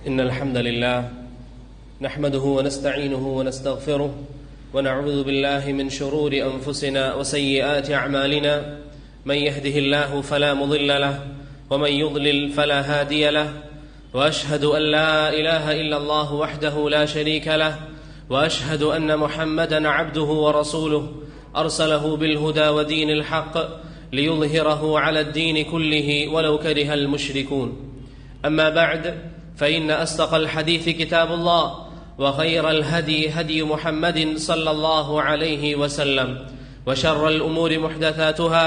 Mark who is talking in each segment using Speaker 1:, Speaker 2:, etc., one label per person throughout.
Speaker 1: إن الحمد لله نحمده ونستعينه ونستغفره ونعوذ بالله من شرور أنفسنا وسيئات أعمالنا من يهده الله فلا مضل له ومن يضلل فلا هادي له وأشهد أن لا إله إلا الله وحده لا شريك له وأشهد أن محمدا عبده ورسوله أرسله بالهدى ودين الحق ليظهره على الدين كله ولو كره المشركون أما بعد فإن أصدق الحديث كتاب الله وخير الهدي هدي محمد صلى الله عليه وسلم وشر الأمور محدثاتها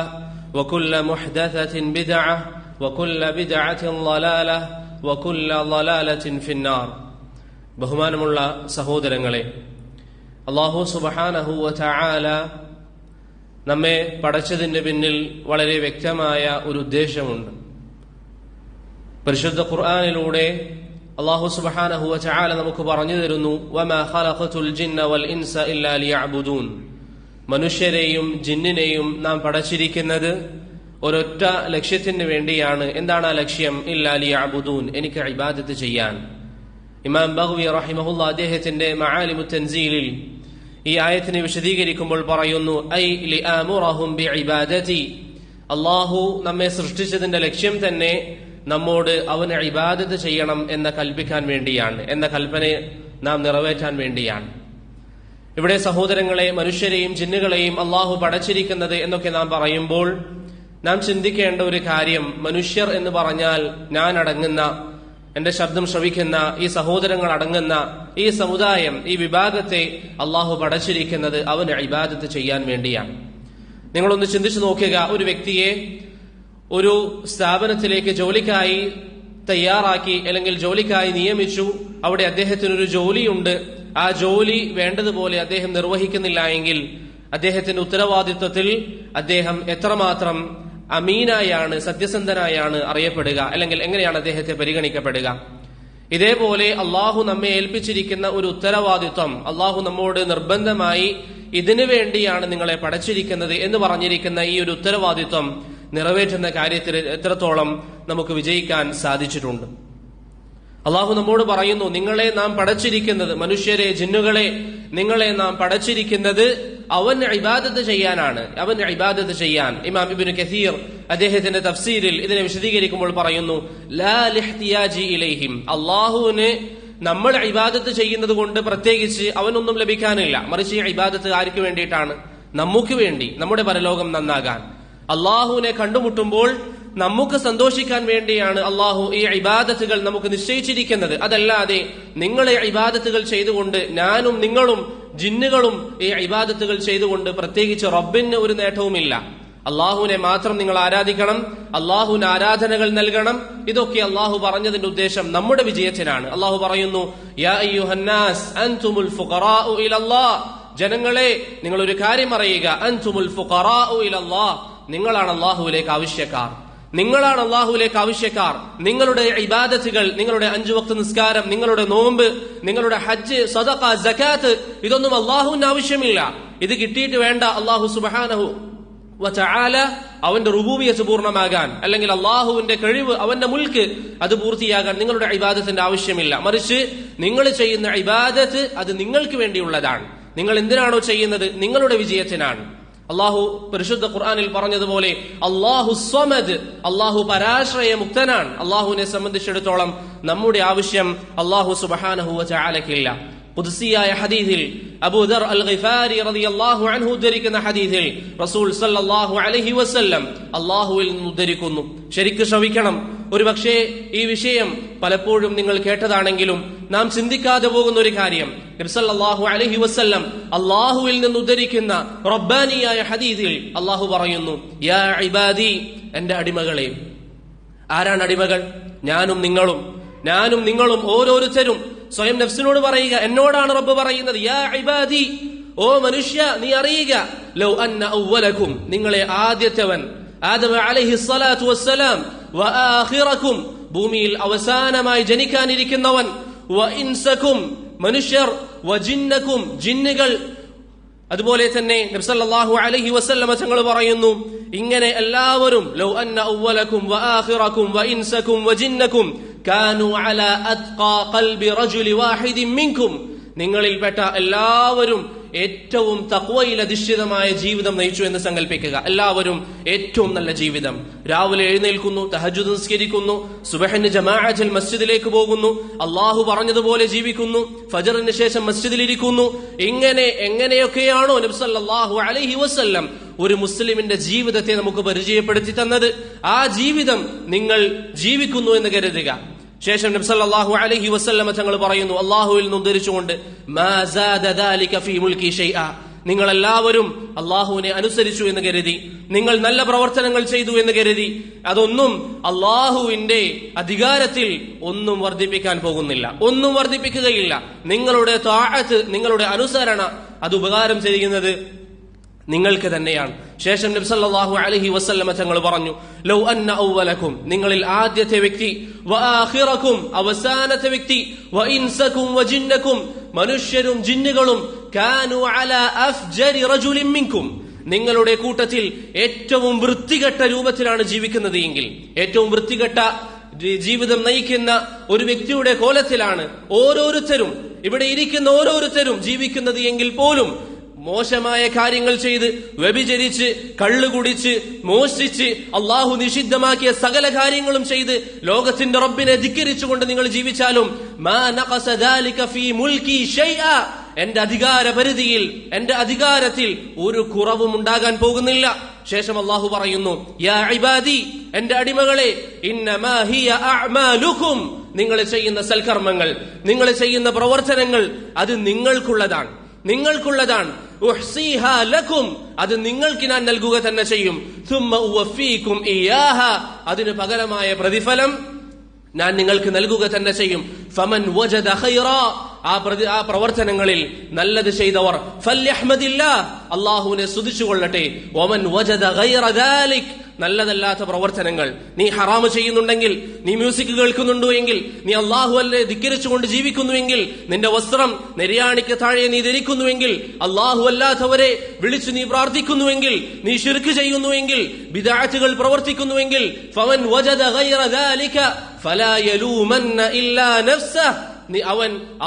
Speaker 1: وكل محدثة بدعة وكل بدعة ضلالة وكل ضلالة في النار. ബഹുമാനമുള്ള സഹോദരങ്ങളെ, അല്ലാഹു സുബ്ഹാനഹു വ തആല നമ്മെ പടച്ചതിന്റെ പിന്നിൽ വളരെ വ്യക്തമായ ഒരു ഉദ്ദേശമുണ്ട്. പരിശുദ്ധ ഖുർആനിലൂടെ അല്ലാഹു സുബ്ഹാനഹു വ തആല നമുക്ക് പറഞ്ഞു തരുന്നു, വമാ ഖലഖതുൽ ജിന്ന വൽ ഇൻസ ഇല്ലാ ലിയഅ്ബുദൂൻ. മനുഷ്യരെയും ജിന്നിനെയും നാം പടച്ചിരിക്കുന്നത് ഒരൊറ്റ ലക്ഷ്യത്തിന് വേണ്ടിയാണ്. എന്താണ് ആ ലക്ഷ്യം? ഇല്ലാ ലിയഅ്ബുദൂൻ, എനിക്ക് ഇബാദത്ത് ചെയ്യാൻ. ഇമാം ബഗ്വി റഹിമഹുല്ലാ അദ്ദേഹത്തിന്റെ മആലിമുത് തൻസീലിൽ ഈ ആയത്തിനെ വിശദീകരിക്കുമ്പോൾ പറയുന്നു, ഐ ലിഅമുറഹും ബിഇബാദതി. അല്ലാഹു നമ്മെ സൃഷ്ടിച്ചതിന്റെ ലക്ഷ്യം തന്നെ നമ്മോട് അവന് ഇബാദത്ത് ചെയ്യണം എന്ന് കൽപ്പിക്കാൻ വേണ്ടിയാണ്, എന്ന കൽപ്പനയെ നാം നിറവേറ്റാൻ വേണ്ടിയാണ്. ഇവിടെ സഹോദരങ്ങളെ, മനുഷ്യരെയും ജിന്നുകളെയും അല്ലാഹു പടച്ചിരിക്കുന്നത് എന്നൊക്കെ നാം പറയുമ്പോൾ നാം ചിന്തിക്കേണ്ട ഒരു കാര്യം, മനുഷ്യർ എന്ന് പറഞ്ഞാൽ ഞാൻ അടങ്ങുന്ന, എന്റെ ശബ്ദം ശ്രവിക്കുന്ന ഈ സഹോദരങ്ങൾ അടങ്ങുന്ന ഈ സമുദായം, ഈ വിഭാഗത്തെ അല്ലാഹു പടച്ചിരിക്കുന്നത് അവന് ഇബാദത്ത് ചെയ്യാൻ വേണ്ടിയാണ്. നിങ്ങളൊന്ന് ചിന്തിച്ചു നോക്കുക, ഒരു വ്യക്തിയെ ഒരു സ്ഥാപനത്തിലേക്ക് ജോലിക്കായി തയ്യാറാക്കി അല്ലെങ്കിൽ ജോലിക്കായി നിയമിച്ചു. അവിടെ അദ്ദേഹത്തിനൊരു ജോലിയുണ്ട്. ആ ജോലി വേണ്ടതുപോലെ അദ്ദേഹം നിർവഹിക്കുന്നില്ല എങ്കിൽ അദ്ദേഹത്തിന്റെ ഉത്തരവാദിത്വത്തിൽ അദ്ദേഹം എത്രമാത്രം അമീനായാണ്, സത്യസന്ധനായാണ് അറിയപ്പെടുക, അല്ലെങ്കിൽ എങ്ങനെയാണ് അദ്ദേഹത്തെ പരിഗണിക്കപ്പെടുക? ഇതേപോലെ അള്ളാഹു നമ്മെ ഏൽപ്പിച്ചിരിക്കുന്ന ഒരു ഉത്തരവാദിത്വം, അള്ളാഹു നമ്മോട് നിർബന്ധമായി ഇതിനു വേണ്ടിയാണ് നിങ്ങളെ പടച്ചിരിക്കുന്നത് എന്ന് പറഞ്ഞിരിക്കുന്ന ഈ ഒരു ഉത്തരവാദിത്വം നിറവേറ്റുന്ന കാര്യത്തിൽ എത്രത്തോളം നമുക്ക് വിജയിക്കാൻ സാധിച്ചിട്ടുണ്ട്? അള്ളാഹു നമ്മോട് പറയുന്നു, നിങ്ങളെ നാം പടച്ചിരിക്കുന്നത്, മനുഷ്യരെ ജിന്നുകളെ നിങ്ങളെ നാം പടച്ചിരിക്കുന്നത് അവന് ഇബാദത്ത് ചെയ്യാനാണ്, അവന് ഇബാദത്ത് ചെയ്യാൻ. ഇമാം ഇബ്നു കസീർ അദ്ദേഹത്തിന്റെ തഫ്സീരിൽ ഇതിനെ വിശദീകരിക്കുമ്പോൾ പറയുന്നു, ലാ ലിഹ്തിയാജി ഇലൈഹിം. അള്ളാഹുവിന് നമ്മൾ ഇബാദത്ത് ചെയ്യുന്നത് കൊണ്ട് പ്രത്യേകിച്ച് അവനൊന്നും ലഭിക്കാനില്ല. മറിച്ച് ഈ ഇബാദത്ത് ആർക്ക് വേണ്ടിയിട്ടാണ്? നമുക്ക് വേണ്ടി, നമ്മുടെ പരലോകം നന്നാകാൻ. അള്ളാഹുവിനെ കണ്ടുമുട്ടുമ്പോൾ നമുക്ക് സന്തോഷിക്കാൻ വേണ്ടിയാണ് അള്ളാഹു ഈ ഇബാദത്തുകൾ നമുക്ക് നിശ്ചയിച്ചിരിക്കുന്നത്. അതല്ലാതെ നിങ്ങളെ ഇബാദത്തുകൾ ചെയ്തുകൊണ്ട് ഞാനും നിങ്ങളും ജിന്നുകളും ഈ ഇബാദത്തുകൾ ചെയ്തുകൊണ്ട് പ്രത്യേകിച്ച് റബ്ബിന് ഒരു നേട്ടവുമില്ല. അള്ളാഹുവിനെ മാത്രം നിങ്ങൾ ആരാധിക്കണം, അള്ളാഹുവിന് ആരാധനകൾ നൽകണം. ഇതൊക്കെ അള്ളാഹു പറഞ്ഞതിന്റെ ഉദ്ദേശം നമ്മുടെ വിജയത്തിനാണ്. അള്ളാഹു പറയുന്നു, യാ അയ്യുഹന്നാസ് അൻതുമുൽ ഫുഖറാഉ ഇലല്ലാഹ്. ജനങ്ങളെ, നിങ്ങൾ ഒരു കാര്യം അറിയുക, അൻതുമുൽ ഫുഖറാഉ ഇലല്ലാഹ്. നിങ്ങളാണ് അള്ളാഹുവിലേക്ക് ആവശ്യക്കാർ, നിങ്ങളാണ് അള്ളാഹുവിലേക്ക് ആവശ്യക്കാർ. നിങ്ങളുടെ ഇബാദത്തുകൾ, നിങ്ങളുടെ 5 വക്ത് നിസ്കാരം, നിങ്ങളുടെ നോമ്പ്, നിങ്ങളുടെ ഹജ്ജ്, സദഖ, സകാത്ത്, ഇതൊന്നും അള്ളാഹുവിന് ആവശ്യമില്ല. ഇത് കിട്ടിയിട്ട് വേണ്ട അള്ളാഹു സുബ്ഹാനഹു വ തആല അവന്റെ റുബൂബിയത്ത് പൂർണ്ണമാകാൻ, അല്ലെങ്കിൽ അള്ളാഹുവിന്റെ കഴിവ്, അവന്റെ മുൽക്ക് അത് പൂർത്തിയാകാൻ നിങ്ങളുടെ ഇബാദത്തിന്റെ ആവശ്യമില്ല. മറിച്ച് നിങ്ങൾ ചെയ്യുന്ന ഇബാദത്ത് അത് നിങ്ങൾക്ക് വേണ്ടിയുള്ളതാണ്. നിങ്ങൾ എന്തിനാണോ ചെയ്യുന്നത് നിങ്ങളുടെ വിജയത്തിനാണ്. അള്ളാഹു പരിശുദ്ധ ഖുർആനിൽ പറഞ്ഞതുപോലെ അല്ലാഹു സ്വമദ്, അള്ളാഹു പരാശ്രയമുക്തനാണ്. അള്ളാഹുവിനെ സംബന്ധിച്ചിടത്തോളം നമ്മുടെ ആവശ്യം അള്ളാഹു സുബ്ഹാനഹു വ തആലയ്ക്കില്ല. ഖുദ്സിയായ ഹദീസിൽ അബൂദർ അൽ ഗിഫാരി റളിയല്ലാഹു അൻഹു ഉദ്ധരിക്കുന്ന ഹദീസിൽ റസൂൽ സല്ലല്ലാഹു അലൈഹി വസല്ലം അള്ളാഹുവിൽ നിന്ന് ഉദ്ധരിക്കുന്നു. ശരിക്ക് ശ്രവിക്കണം. ഒരുപക്ഷേ ഈ വിഷയം പലപ്പോഴും നിങ്ങൾ കേട്ടതാണെങ്കിലും നാം ചിന്തിക്കാതെ പോകുന്ന ഒരു കാര്യം, നബി സല്ലല്ലാഹു അലൈഹി വസല്ലം അള്ളാഹുവിൽ നിന്ന് ഉദ്ധരിക്കുന്ന റബ്ബാനിയായ ഹദീസിൽ അള്ളാഹു പറയുന്നു, യാ ഇബാദി, എന്റെ അടിമകളെ. ആരാണ് അടിമകൾ? ഞാനും നിങ്ങളും ഓരോരുത്തരും സ്വയം നഫ്സിനോട് പറയുക. എന്നോടാണ് റബ്ബ് പറയുന്നത്, യാ ഇബാദി, ഓ മനുഷ്യ, നീ അറിയുക, ലൗ അന്ന അവ്വലക്കും, നിങ്ങളെ ആദ്യത്തവൻ ആദം അലൈഹി സ്വലാത്തു വസ്സലാം, വ ആഖിറക്കും, ഭൂമിയിൽ അവസാനമായി ജനിക്കാനിരിക്കുന്നവൻ, വ ഇൻസക്കും, മനുഷ്യർ, വ ജിന്നക്കും, ജിന്നുകൾ, അതുപോലെ തന്നെ നബി സല്ലല്ലാഹു അലൈഹി വസല്ലമ തങ്ങൾ പറയുന്നു, ഇങ്ങനെ എല്ലാവരും ലൗ അന്ന അവ്വലക്കും വ ആഖിറക്കും വ ഇൻസക്കും വ ജിന്നക്കും കാനൂ അലാ അത്ഖാ ഖൽബി റജുലി വാഹിദിൻ മിൻകും, നിങ്ങളിൽപ്പെട്ട എല്ലാവരും ഏറ്റവും തഖ്വയിൽ അധിഷ്ഠിതമായ ജീവിതം നയിച്ചു എന്ന് സങ്കല്പിക്കുക. എല്ലാവരും ഏറ്റവും നല്ല ജീവിതം. രാവിലെ എഴുന്നേൽക്കുന്നു, തഹജ്ജുദ് നിസ്കരിക്കുന്നു, സുബഹിന് ജമാഅത്തിൽ മസ്ജിദിലേക്ക് പോകുന്നു, അള്ളാഹു പറഞ്ഞതുപോലെ ജീവിക്കുന്നു, ഫജറിന് ശേഷം മസ്ജിദിലിരിക്കുന്നു. എങ്ങനെയൊക്കെയാണോ നബി സല്ലല്ലാഹു അലൈഹി വസല്ലം ഒരു മുസ്ലിമിന്റെ ജീവിതത്തെ നമുക്ക് പരിചയപ്പെടുത്തി തന്നത്, ആ ജീവിതം നിങ്ങൾ ജീവിക്കുന്നു എന്ന് കരുതുക. ശേഷം നബി സല്ലല്ലാഹു അലൈഹി വസല്ലം തങ്ങൾ പറയുന്നു, അള്ളാഹുവിൽ നിന്ന് ഉദ്ധരിച്ചുകൊണ്ട്, മാ സാദ ദാലിക ഫീ മുൽക്കി ഷൈഅ, നിങ്ങൾ എല്ലാവരും അള്ളാഹുവിനെ അനുസരിച്ചു എന്ന് കരുതി, നിങ്ങൾ നല്ല പ്രവർത്തനങ്ങൾ ചെയ്തു എന്ന് കരുതി, അതൊന്നും അള്ളാഹുവിന്റെ അധികാരത്തിൽ ഒന്നും വർദ്ധിപ്പിക്കാൻ പോകുന്നില്ല, ഒന്നും വർദ്ധിപ്പിക്കുകയില്ല. നിങ്ങളുടെ താഅത്ത്, നിങ്ങളുടെ അനുസരണ, അത് ഉപകാരം ചെയ്യുന്നത് നിങ്ങൾക്ക് തന്നെയാണ്. ശേഷം നബി സല്ലല്ലാഹു അലൈഹി വസല്ലമ തങ്ങൾ പറഞ്ഞു, ലൗ അന്ന അവലക്കും, നിങ്ങളിൽ ആദ്യത്തെ വ്യക്തി, വആഖിറക്കും, അവസാനത്തെ വ്യക്തി, വഇൻസക്കും വജിന്നക്കും, മനുഷ്യരും ജിന്നുകളും, കാനൂ അലാ അഫ്ജരി റജുലിൻ മിൻകും, നിങ്ങളുടെ കൂട്ടത്തിൽ ഏറ്റവും വൃത്തികെട്ട രൂപത്തിലാണ് ജീവിക്കുന്നത് എങ്കിൽ, ഏറ്റവും വൃത്തികെട്ട ജീവിതം നയിക്കുന്ന ഒരു വ്യക്തിയുടെ കോലത്തിലാണ് ഓരോരുത്തരും, ഇവിടെ ഇരിക്കുന്ന ഓരോരുത്തരും ജീവിക്കുന്നത് എങ്കിൽ പോലും മോശമായ കാര്യങ്ങൾ ചെയ്ത്, വ്യഭിചരിച്ച്, കള്ളുകുടിച്ച്, മോഷ്ടിച്ച്, അള്ളാഹു നിഷിദ്ധമാക്കിയ സകല കാര്യങ്ങളും ചെയ്ത് ലോകത്തിന്റെ റബ്ബിനെ ധിക്കരിച്ചുകൊണ്ട് നിങ്ങൾ ജീവിച്ചാലും, മാ നഖസ ദാലിക ഫീ മുൽക്കി ഷൈഅ, എന്റെ അധികാര പരിധിയിൽ, എന്റെ അധികാരത്തിൽ ഒരു കുറവും ഉണ്ടാകാൻ പോകുന്നില്ല. ശേഷം അള്ളാഹു പറയുന്നു, യാ ഇബാദി, എന്റെ അടിമകളെ, ഇന്നമാ ഹിയ അഅ്മാലുക്കും, നിങ്ങൾ ചെയ്യുന്ന സൽക്കർമ്മങ്ങൾ, നിങ്ങൾ ചെയ്യുന്ന പ്രവർത്തനങ്ങൾ, അത് നിങ്ങൾക്കുള്ളതാണ്, നിങ്ങൾക്കുള്ളതാണ്. ഉഹ്സീഹാ ലക്കും, അത് നിങ്ങൾക്ക് ഞാൻ നൽകുക തന്നെ ചെയ്യും. സുമ്മ ഉവഫീകും ഇയാഹ, അതിന് പകരമായ പ്രതിഫലം ഞാൻ നിങ്ങൾക്ക് നൽകുക തന്നെ ചെയ്യും. ഫമൻ വജദ ഖൈറാ, ആ പ്രവർത്തനങ്ങളിൽ നല്ലത് ചെയ്തവർ, ഫല്യഹ്മദില്ലാഹ്, അല്ലാഹുവിനെ സ്തുതിച്ചുകൊള്ളട്ടെ. വമൻ വജദ ഗൈറ ദാലിക്, നല്ലതല്ലാത്ത പ്രവർത്തനങ്ങൾ, നീ ഹറാമ് ചെയ്യുന്നുണ്ടെങ്കിൽ, നീ മ്യൂസിക് കേൾക്കുന്നുണ്ടോ എങ്കിൽ, നീ അള്ളാഹു അല്ലെ ധിക്കരിച്ചുകൊണ്ട് ജീവിക്കുന്നുവെങ്കിൽ, നിന്റെ വസ്ത്രം നെര്യാണിക്ക് താഴെ നീ ധരിക്കുന്നുവെങ്കിൽ, അള്ളാഹു അല്ലാത്തവരെ വിളിച്ചു നീ പ്രാർത്ഥിക്കുന്നുവെങ്കിൽ, നീ ശിർക്ക് ചെയ്യുന്നുവെങ്കിൽ, ബിദ്അത്തുകൾ പ്രവർത്തിക്കുന്നുവെങ്കിൽ, ഫമൻ വജദ ഗൈറ ദാലിക ഫലാ യലൂമന്ന ഇല്ലാ നഫ്സഹ്,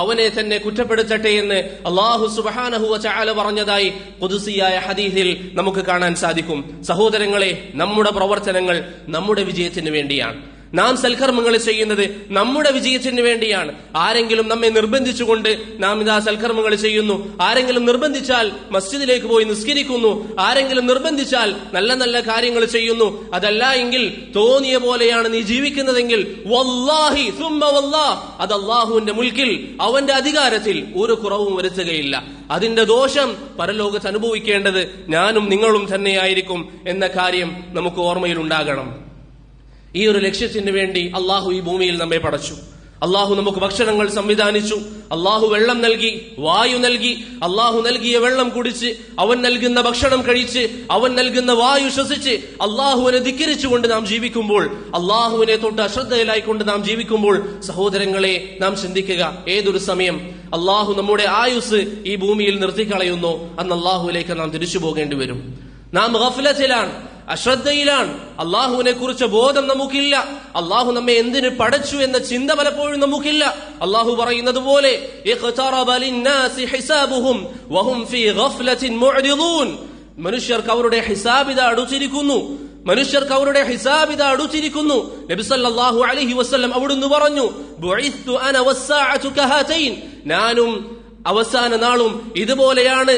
Speaker 1: അവനെ തന്നെ കുറ്റപ്പെടുത്തട്ടെ എന്ന് അല്ലാഹു സുബ്ഹാനഹു വ തആല പറഞ്ഞതായി ഖുദ്സിയായ ഹദീസിൽ നമുക്ക് കാണാൻ സാധിക്കും. സഹോദരങ്ങളെ, നമ്മുടെ പ്രവർത്തനങ്ങൾ നമ്മുടെ വിജയത്തിന് വേണ്ടിയാണ്. നാം സൽക്കർമ്മങ്ങൾ ചെയ്യുന്നത് നമ്മുടെ വിജയത്തിന് വേണ്ടിയാണ്. ആരെങ്കിലും നമ്മെ നിർബന്ധിച്ചുകൊണ്ട് നാം ഇതാ സൽക്കർമ്മങ്ങൾ ചെയ്യുന്നു, ആരെങ്കിലും നിർബന്ധിച്ചാൽ മസ്ജിദിലേക്ക് പോയി നിസ്കരിക്കുന്നു, ആരെങ്കിലും നിർബന്ധിച്ചാൽ നല്ല നല്ല കാര്യങ്ങൾ ചെയ്യുന്നു, അതല്ല എങ്കിൽ തോന്നിയ പോലെയാണ് നീ ജീവിക്കുന്നതെങ്കിൽ, വല്ലാഹി സുമ്മ വല്ലാഹ്, അത് അല്ലാഹുവിന്റെ മുൽക്കിൽ, അവന്റെ അധികാരത്തിൽ ഒരു കുറവും വരുത്തുകയില്ല. അതിന്റെ ദോഷം പരലോകത്ത് അനുഭവിക്കേണ്ടത് ഞാനും നിങ്ങളും തന്നെയായിരിക്കും എന്ന കാര്യം നമുക്ക് ഓർമ്മയിൽ ഉണ്ടാകണം. ഈ ഒരു ലക്ഷ്യത്തിന് വേണ്ടി അള്ളാഹു ഈ ഭൂമിയിൽ നമ്മെ പടച്ചു. അള്ളാഹു നമുക്ക് ഭക്ഷണങ്ങൾ സംവിധാനിച്ചു, അള്ളാഹു വെള്ളം നൽകി, വായു നൽകി. അള്ളാഹു നൽകിയ വെള്ളം കുടിച്ച്, അവൻ നൽകുന്ന ഭക്ഷണം കഴിച്ച്, അവൻ നൽകുന്ന വായു ശ്വസിച്ച്, അള്ളാഹുവിനെ ധിക്കരിച്ചുകൊണ്ട് നാം ജീവിക്കുമ്പോൾ, അള്ളാഹുവിനെ തൊട്ട് അശ്രദ്ധയിലായിക്കൊണ്ട് നാം ജീവിക്കുമ്പോൾ, സഹോദരങ്ങളെ, നാം ചിന്തിക്കുക, ഏതൊരു സമയം അള്ളാഹു നമ്മുടെ ആയുസ് ഈ ഭൂമിയിൽ നിർത്തിക്കളയുന്നോ അന്ന് അള്ളാഹുവിലേക്ക് നാം തിരിച്ചു പോകേണ്ടി വരും. നാം ഗഫലത്തിലാണ്, അശ്രദ്ധയിലാണ്, അള്ളാഹുവിനെ കുറിച്ച് ബോധം നമുക്കില്ല, അള്ളാഹു നമ്മെ എന്തിന് പടച്ചു എന്ന ചിന്ത പലപ്പോഴും നമുക്കില്ല. അള്ളാഹു പറയുന്നത് പോലെ, മനുഷ്യർക്ക് അവരുടെ ഹിസാബിത അടുത്തിരിക്കുന്നു, മനുഷ്യർക്ക് അവരുടെ ഹിസാബിത അടുത്തിരിക്കുന്നു. നബി സല്ലല്ലാഹു അലൈഹി വസല്ലം അവിടുന്ന് പറഞ്ഞു, ബുഇസ്തു അന വസ്സാഅതു കഹാതൈൻ, ഞാനും അവസാന നാളും ഇതുപോലെയാണ്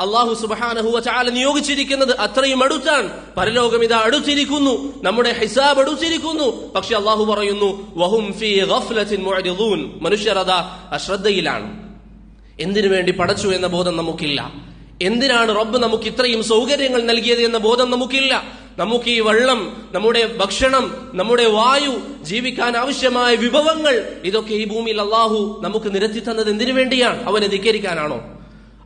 Speaker 1: അള്ളാഹു സുബ്ഹാനഹു വ തആല നിയോഗിച്ചിരിക്കുന്നത്. അത്രയും അടുത്താണ്. പരലോകം ഇതാ അടുത്തിരിക്കുന്നു, നമ്മുടെ ഹിസാബ് അടുത്തിരിക്കുന്നു. പക്ഷെ അള്ളാഹു പറയുന്നു, വഹും ഫീ ഗഫ്ലത്തിൻ മുഅ്രിദൂൻ, മനുഷ്യർ അതാ അശ്രദ്ധയിലാണ്. എന്തിനു വേണ്ടി പടച്ചു എന്ന ബോധം നമുക്കില്ല. എന്തിനാണ് റബ്ബ് നമുക്ക് ഇത്രയും സൗകര്യങ്ങൾ നൽകിയത് എന്ന ബോധം നമുക്കില്ല. നമുക്ക് ഈ വെള്ളം, നമ്മുടെ ഭക്ഷണം, നമ്മുടെ വായു, ജീവിക്കാൻ ആവശ്യമായ വിഭവങ്ങൾ, ഇതൊക്കെ ഈ ഭൂമിയിൽ അള്ളാഹു നമുക്ക് നിരത്തി തന്നത് എന്തിനു വേണ്ടിയാണ്? അവനെ ധിക്കരിക്കാനാണോ?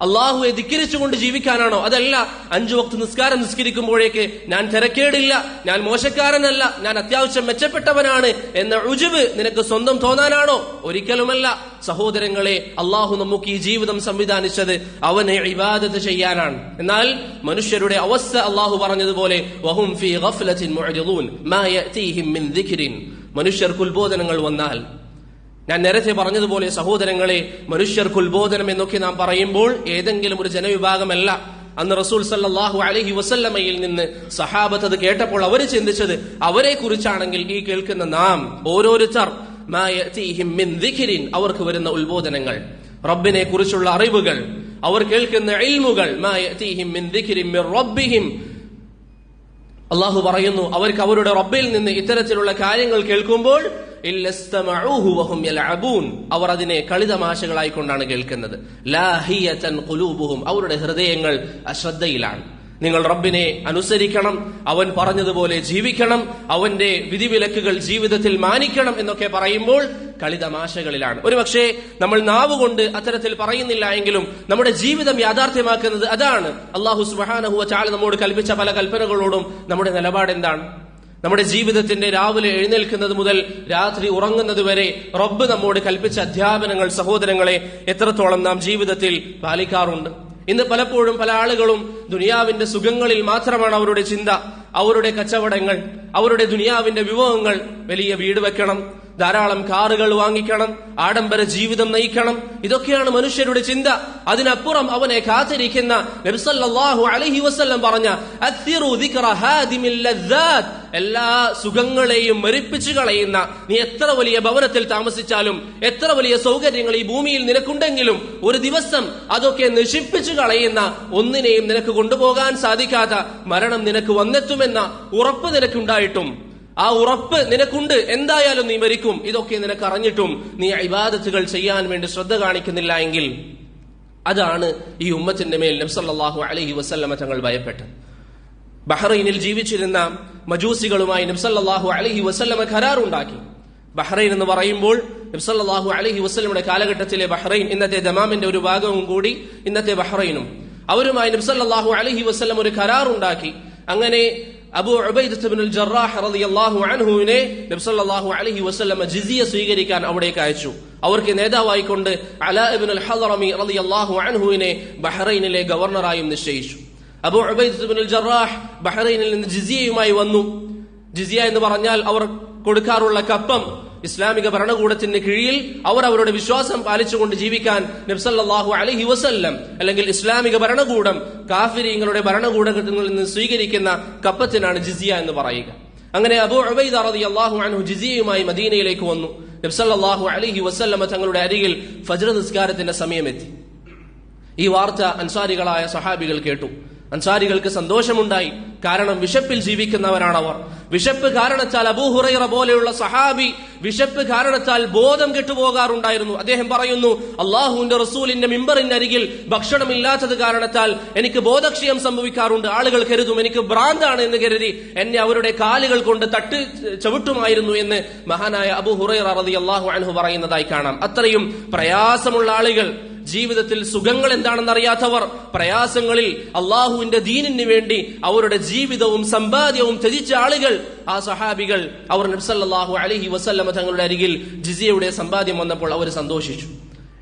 Speaker 1: അള്ളാഹുവെ ധിക്കരിച്ചുകൊണ്ട് ജീവിക്കാനാണോ? അതല്ല, 5 വക്ത് നിസ്കാരം നിസ്കരിക്കുമ്പോഴേക്ക് ഞാൻ തിരക്കേടില്ല, ഞാൻ മോശക്കാരനല്ല, ഞാൻ അത്യാവശ്യം മെച്ചപ്പെട്ടവനാണ് എന്ന ഉജ്ബ് നിനക്ക് സ്വന്തം തോന്നാനാണോ? ഒരിക്കലുമല്ല. സഹോദരങ്ങളെ, അള്ളാഹു നമുക്ക് ഈ ജീവിതം സംവിധാനിച്ചത് അവനെ ഇബാദത്ത് ചെയ്യാനാണ്. എന്നാൽ മനുഷ്യരുടെ അവസ്ഥ അള്ളാഹു പറഞ്ഞതുപോലെ, വഹും ഫീ ഗഫ്ലത്തിൻ മുഅ്രിദൂൻ മാ യഅതീഹിം മിൻ ദിക്രിൻ, മനുഷ്യർക്ക് ഉത്ബോധനങ്ങൾ വന്നാൽ. ഞാൻ നേരത്തെ പറഞ്ഞതുപോലെ സഹോദരങ്ങളെ, മനുഷ്യർക്ക് ഉത്ബോധനം എന്നൊക്കെ നാം പറയുമ്പോൾ ഏതെങ്കിലും ഒരു ജനവിഭാഗമല്ല. അന്ന് റസൂൽ സല്ലല്ലാഹു അലൈഹി വസല്ലമയിൽ നിന്ന് സഹാബത്ത് അത് കേട്ടപ്പോൾ അവർ ചിന്തിച്ചത് അവരെ കുറിച്ചാണെങ്കിൽ ഈ കേൾക്കുന്ന നാം ഓരോരുത്തർ മാ യഅതീഹിം മിൻ ദിക്രിൻ, അവർക്ക് വരുന്ന ഉത്ബോധനങ്ങൾ, റബ്ബിനെ കുറിച്ചുള്ള അറിവുകൾ, അവർ കേൾക്കുന്ന ഇൽമുകൾ, മാ യഅതീഹിം മിൻ ദിക്രിൻ മിർ റബ്ബിഹിം. അല്ലാഹു പറയുന്നു, അവർക്ക് അവരുടെ റബ്ബിൽ നിന്ന് ഇത്തരത്തിലുള്ള കാര്യങ്ങൾ കേൾക്കുമ്പോൾ ഇല്ലസ്തമഊഹു വഹും യൽഅബൂൻ, അവർ അതിനെ കളിതമാശകളായിക്കൊണ്ടാണ് കേൾക്കുന്നത്. ലാഹിയതൻ ഖുലൂബുഹും, അവരുടെ ഹൃദയങ്ങൾ അശ്രദ്ധയിലാണ്. നിങ്ങൾ റബ്ബിനെ അനുസരിക്കണം, അവൻ പറഞ്ഞതുപോലെ ജീവിക്കണം, അവന്റെ വിധിവിലക്കുകൾ ജീവിതത്തിൽ മാനിക്കണം എന്നൊക്കെ പറയുമ്പോൾ കളിതമാശകളിലാണ്. ഒരുപക്ഷെ നമ്മൾ നാവുകൊണ്ട് അത്തരത്തിൽ പറയുന്നില്ല എങ്കിലും നമ്മുടെ ജീവിതം യാഥാർത്ഥ്യമാക്കുന്നത് അതാണ്. അല്ലാഹു സുബ്ഹാനഹു വ തആല നമ്മോട് കൽപ്പിച്ച പല കൽപ്പനകളോടും നമ്മുടെ നിലപാട് എന്താണ്? നമ്മുടെ ജീവിതത്തിന്റെ രാവിലെ എഴുന്നേൽക്കുന്നത് മുതൽ രാത്രി ഉറങ്ങുന്നത് വരെ റബ്ബ് നമ്മോട് കൽപ്പിച്ച അധ്യാപനങ്ങൾ സഹോദരങ്ങളെ എത്രത്തോളം നാം ജീവിതത്തിൽ പാലിക്കാറുണ്ട്? ഇന്ന് പലപ്പോഴും പല ആളുകളും ദുനിയാവിന്റെ സുഖങ്ങളിൽ മാത്രമാണ് അവരുടെ ചിന്ത, അവരുടെ കച്ചവടങ്ങൾ, അവരുടെ ദുനിയാവിന്റെ വിഭവങ്ങൾ. വലിയ വീട് വെക്കണം, ധാരാളം കാറുകൾ വാങ്ങിക്കണം, ആഡംബര ജീവിതം നയിക്കണം, ഇതൊക്കെയാണ് മനുഷ്യരുടെ ചിന്ത. അതിനപ്പുറം അവനെ കാത്തിരിക്കുന്ന നബി സല്ലല്ലാഹു അലൈഹി വസല്ലം പറഞ്ഞ അക്തിറു ദിക്റ ഹാദിമിൽ ലദ്ദാത്ത്, എല്ലാ സുഖങ്ങളെയും മരിപ്പിച്ചു കളയുന്ന, നീ എത്ര വലിയ ഭവനത്തിൽ താമസിച്ചാലും എത്ര വലിയ സൗകര്യങ്ങൾ ഈ ഭൂമിയിൽ നിനക്കുണ്ടെങ്കിലും ഒരു ദിവസം അതൊക്കെ നശിപ്പിച്ചു കളയുന്ന, ഒന്നിനെയും നിനക്ക് കൊണ്ടുപോകാൻ സാധിക്കാത്ത മരണം നിനക്ക് വന്നെത്തുമെന്ന ഉറപ്പ് നിനക്കുണ്ടായിട്ടും, ആ ഉറപ്പ് നിനക്കുണ്ട്, എന്തായാലും നീ മരിക്കും, ഇതൊക്കെ നിനക്ക് അറിഞ്ഞിട്ടും നീ ഇബാദത്തുകൾ ചെയ്യാൻ വേണ്ടി ശ്രദ്ധ കാണിക്കുന്നില്ല എങ്കിൽ അതാണ് ഈ ഉമ്മത്തിന്റെ മേൽ നബി സല്ലല്ലാഹു അലൈഹി വസല്ലമ തങ്ങൾ ഭയപ്പെട്ടത്. ബഹ്റൈനിൽ ജീവിച്ചിരുന്ന മജൂസികളുമായി നബി സല്ലല്ലാഹു അലൈഹി വസല്ലമ കരാറുണ്ടാക്കി. ബഹ്റൈൻ എന്ന് പറയുമ്പോൾ നബി സല്ലല്ലാഹു അലൈഹി വസല്ലമയുടെ കാലഘട്ടത്തിലെ ബഹ്റൈൻ, ഇന്നത്തെ ദമാമിന്റെ ഒരു ഭാഗവും കൂടി ഇന്നത്തെ ബഹ്റൈനും, അവരുമായി നബി സല്ലല്ലാഹു അലൈഹി വസല്ലം ഒരു കരാറുണ്ടാക്കി. അങ്ങനെ അബൂ ഉബൈദ ഇബ്നുൽ ജറാഹ് റളിയല്ലാഹു അൻഹുവിനെ നബി സല്ലല്ലാഹു അലൈഹി വസല്ലം ജിസിയ സ്വീകരിക്കാൻ അവിടേക്ക് അയച്ചു. അവർക്ക് നേതാവായിക്കൊണ്ട് അലാ ഇബ്നുൽ ഹളറമി റളിയല്ലാഹു അൻഹുവിനെ ബഹ്റൈനിലെ ഗവർണറായും നിശ്ചയിച്ചു. അബൂ ഉബൈദ ഇബ്നുൽ ജറാഹ് ബഹ്റൈനിൽ നിന്ന് ജിസിയയുമായി വന്നു. ജിസിയ എന്ന് പറഞ്ഞാൽ അവർ കൊടുക്കാറുള്ള കപ്പം. ഇസ്ലാമിക ഭരണകൂടത്തിന് കീഴിൽ അവർ അവരുടെ വിശ്വാസം പാലിച്ചുകൊണ്ട് ജീവിക്കാൻ നബി സല്ലല്ലാഹു അലൈഹി വസല്ലം, അല്ലെങ്കിൽ ഇസ്ലാമിക ഭരണകൂടം കാഫിരീങ്ങളുടെ ഭരണകൂടത്തിൽ നിന്ന് സ്വീകരിക്കുന്ന കപ്പത്തിനാണ് ജിസിയ എന്ന് പറയുക. അങ്ങനെ അബൂ ഉബൈദ റളിയല്ലാഹു അൻഹു ജിസിയയുമായി മദീനയിലേക്ക് വന്നു. നബി സല്ലല്ലാഹു അലൈഹി വസല്ലം തങ്ങളുടെ അരികിൽ ഫജ്ർ നിസ്കാരത്തിന്റെ സമയമെത്തി. ഈ വാർത്ത അൻസാരികളായ സഹാബികൾ കേട്ടു. അൻസാരികൾക്ക് സന്തോഷമുണ്ടായി. കാരണം വിശപ്പിൽ ജീവിക്കുന്നവരാണവർ. വിശപ്പ് കാരണത്താൽ അബൂ ഹുറൈറ പോലെയുള്ള സഹാബി വിശപ്പ് കാരണത്താൽ ബോധം കെട്ടുപോകാറുണ്ടായിരുന്നു. അദ്ദേഹം പറയുന്നു, അള്ളാഹുവിന്റെ റസൂലിന്റെ മിമ്പറിന്റെ അരികിൽ ഭക്ഷണമില്ലാത്തത് കാരണത്താൽ എനിക്ക് ബോധക്ഷയം സംഭവിക്കാറുണ്ട്. ആളുകൾ കരുതും എനിക്ക് ഭ്രാന്താണ് എന്ന് കരുതി എന്നെ അവരുടെ കാലുകൾ കൊണ്ട് ചവിട്ടുമായിരുന്നു എന്ന് മഹാനായ അബൂ ഹുറൈറ റളിയല്ലാഹു അൻഹു പറയുന്നതായി കാണാം. അത്രയും പ്രയാസമുള്ള ആളുകൾ, ജീവിതത്തിൽ സുഖങ്ങൾ എന്താണെന്ന് അറിയാത്തവർ, പ്രയാസങ്ങളിൽ അള്ളാഹുവിന്റെ ദീനിന് വേണ്ടി അവരുടെ ജീവിതവും സമ്പാദ്യവും ത്യജിച്ച ആളുകൾ, ആ സഹാബികൾ, അവർ നബി സല്ലല്ലാഹു അലൈഹി വസല്ലമ തങ്ങളുടെ അരികിൽ ജിസിയയുടെ സമ്പാദ്യം വന്നപ്പോൾ അവർ സന്തോഷിച്ചു.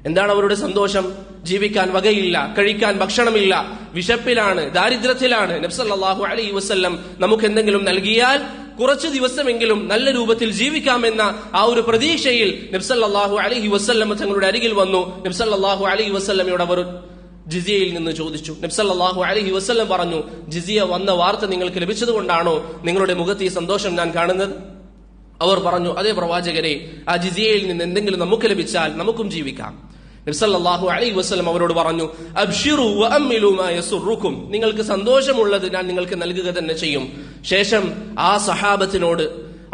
Speaker 1: എന്താണ് അവരുടെ സന്തോഷം? ജീവിക്കാൻ വകയില്ല, കഴിക്കാൻ ഭക്ഷണമില്ല, വിശപ്പിലാണ്, ദാരിദ്ര്യത്തിലാണ്. നബി സല്ലല്ലാഹു അലൈഹി വസല്ലം നമുക്ക് എന്തെങ്കിലും നൽകിയാൽ കുറച്ചു ദിവസമെങ്കിലും നല്ല രൂപത്തിൽ ജീവിക്കാമെന്ന ആ ഒരു പ്രതീക്ഷയിൽ നബി സല്ലല്ലാഹു അലൈഹി വസല്ലം തങ്ങളുടെ അരികിൽ വന്നു. നബി സല്ലല്ലാഹു അലൈഹി വസല്ലമയോട് അവർ ജിസിയയിൽ നിന്ന് ചോദിച്ചു. നബി സല്ലല്ലാഹു അലൈഹി വസല്ലം പറഞ്ഞു, ജിസിയ വന്ന വാർത്ത നിങ്ങൾക്ക് ലഭിച്ചതുകൊണ്ടാണോ നിങ്ങളുടെ മുഖത്ത് ഈ സന്തോഷം ഞാൻ കാണുന്നത്? അവർ പറഞ്ഞു, അതേ പ്രവാചകരെ, ആ ജിസിയയിൽ നിന്ന് എന്തെങ്കിലും നമുക്ക് ലഭിച്ചാൽ നമുക്കും ജീവിക്കാം. നബി സല്ലല്ലാഹു അലൈഹി വസല്ലം അവരോട് പറഞ്ഞു, അബ്ശിറു വഅമ്മിലു മാ യസുറുക്കും, നിങ്ങൾക്ക് സന്തോഷമുള്ളത് ഞാൻ നിങ്ങൾക്ക് നൽകുക തന്നെ ചെയ്യും. ശേഷം ആ സഹാബത്തിനോട്,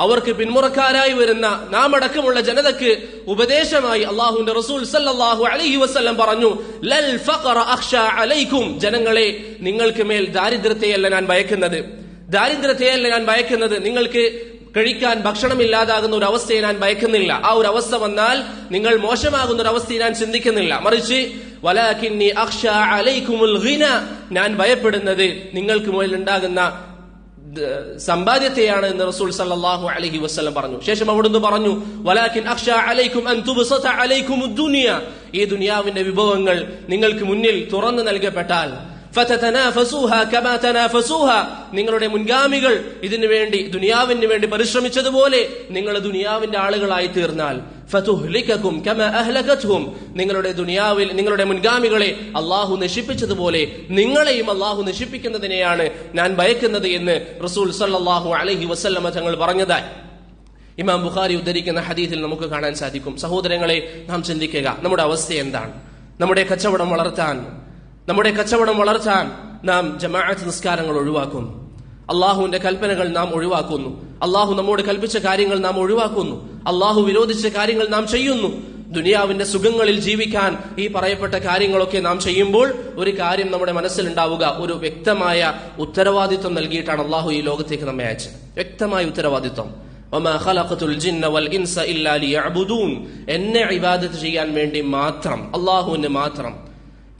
Speaker 1: അവർക്ക് പിന്മുറക്കാരായി വരുന്ന നാം അടക്കമുള്ള ജനതയ്ക്ക് ഉപദേശമായി അല്ലാഹുവിന്റെ റസൂൽ സല്ലല്ലാഹു അലൈഹി വസല്ലം പറഞ്ഞു, ലൽ ഫഖറ അഖ്ശാ അലൈക്കും, ജനങ്ങളെ നിങ്ങൾക്ക് മേൽ ദാരിദ്ര്യത്തെയല്ല ഞാൻ ഭയക്കുന്നത്, നിങ്ങൾക്ക് കഴിക്കാൻ ഭക്ഷണമില്ലാതാകുന്ന ഒരു അവസ്ഥയെ ഞാൻ ഭയക്കുന്നില്ല. ആ ഒരു അവസ്ഥ വന്നാൽ നിങ്ങൾ മോശമാകുന്ന ഒരു അവസ്ഥയെ ഞാൻ ചിന്തിക്കുന്നില്ല. മറിച്ച് വലാകിന്നി അഖ്ശാ അലൈക്കുമുൽ ഗിന, ഞാൻ ഭയപ്പെടുന്നത് നിങ്ങൾക്ക് മുന്നിൽ ഉണ്ടാകുന്ന സമ്പാദ്യത്തെയാണ് എന്ന് റസൂൽ സല്ലല്ലാഹു അലൈഹി വസല്ലം പറഞ്ഞു. ശേഷം അവിടുന്ന് പറഞ്ഞു, വലാകിൻ അഖ്ശാ അലൈക്കും അൻ തുബ്സത അലൈക്കുമുദ് ദുനിയ, ഈ ദുനിയാവിന്റെ വിഭവങ്ങൾ നിങ്ങൾക്ക് മുന്നിൽ തുറന്നു നൽകപ്പെട്ടാൽ, ഫതതനാഫസുഹാ കമാ തനാഫസുഹാ, നിങ്ങളുടെ മുൻഗാമികൾ ഇതിനു വേണ്ടി ദുനിയാവിന് വേണ്ടി പരിശ്രമിച്ചതുപോലെ നിങ്ങൾ ദുനിയാവിന്റെ ആളുകളായി തീർന്നാൽ ഫതുഹ്ലികകും കമാ അഹ്ലകത്ഹും, നിങ്ങളുടെ ദുനിയാവിൽ നിങ്ങളുടെ മുൻഗാമികളെ അല്ലാഹു നശിപ്പിച്ചതുപോലെ നിങ്ങളെയും അല്ലാഹു നശിപ്പിക്കുന്നതിനെയാണ് ഞാൻ ഭയക്കുന്നത് എന്ന് റസൂൽ സല്ലല്ലാഹു അലൈഹി വസല്ലമ തങ്ങൾ പറഞ്ഞതായി ഇമാം ബുഖാരി ഉദ്ധരിക്കുന്ന ഹദീസിൽ നമുക്ക് കാണാൻ സാധിക്കും. സഹോദരങ്ങളെ, നാം ചിന്തിക്കുക, നമ്മുടെ അവസ്ഥ എന്താണ്? നമ്മുടെ കച്ചവടം വളർത്താൻ നാം ജമാഅത്ത് നിസ്കാരങ്ങൾ ഒഴിവാക്കുന്നു, അള്ളാഹുവിന്റെ കൽപ്പനകൾ നാം ഒഴിവാക്കുന്നു, അള്ളാഹു നമ്മോട് കൽപ്പിച്ച കാര്യങ്ങൾ നാം ഒഴിവാക്കുന്നു, അള്ളാഹു വിരോധിച്ച കാര്യങ്ങൾ നാം ചെയ്യുന്നു. ദുനിയാവിന്റെ സുഖങ്ങളിൽ ജീവിക്കാൻ ഈ പറയപ്പെട്ട കാര്യങ്ങളൊക്കെ നാം ചെയ്യുമ്പോൾ ഒരു കാര്യം നമ്മുടെ മനസ്സിലുണ്ടാവുക, ഒരു വ്യക്തമായ ഉത്തരവാദിത്വം നൽകിയിട്ടാണ് അള്ളാഹു ഈ ലോകത്തേക്ക് നമ്മെ അയച്ചത്. വ്യക്തമായ ഉത്തരവാദിത്വം. വമാ ഖലഖതുൽ ജിന്ന വൽ ഇൻസ ഇല്ലാ ലിയഅ്ബുദൂൻ, എന്നെ ഇബാദത്ത് ചെയ്യാൻ വേണ്ടി മാത്രം, അള്ളാഹുവിന് മാത്രം.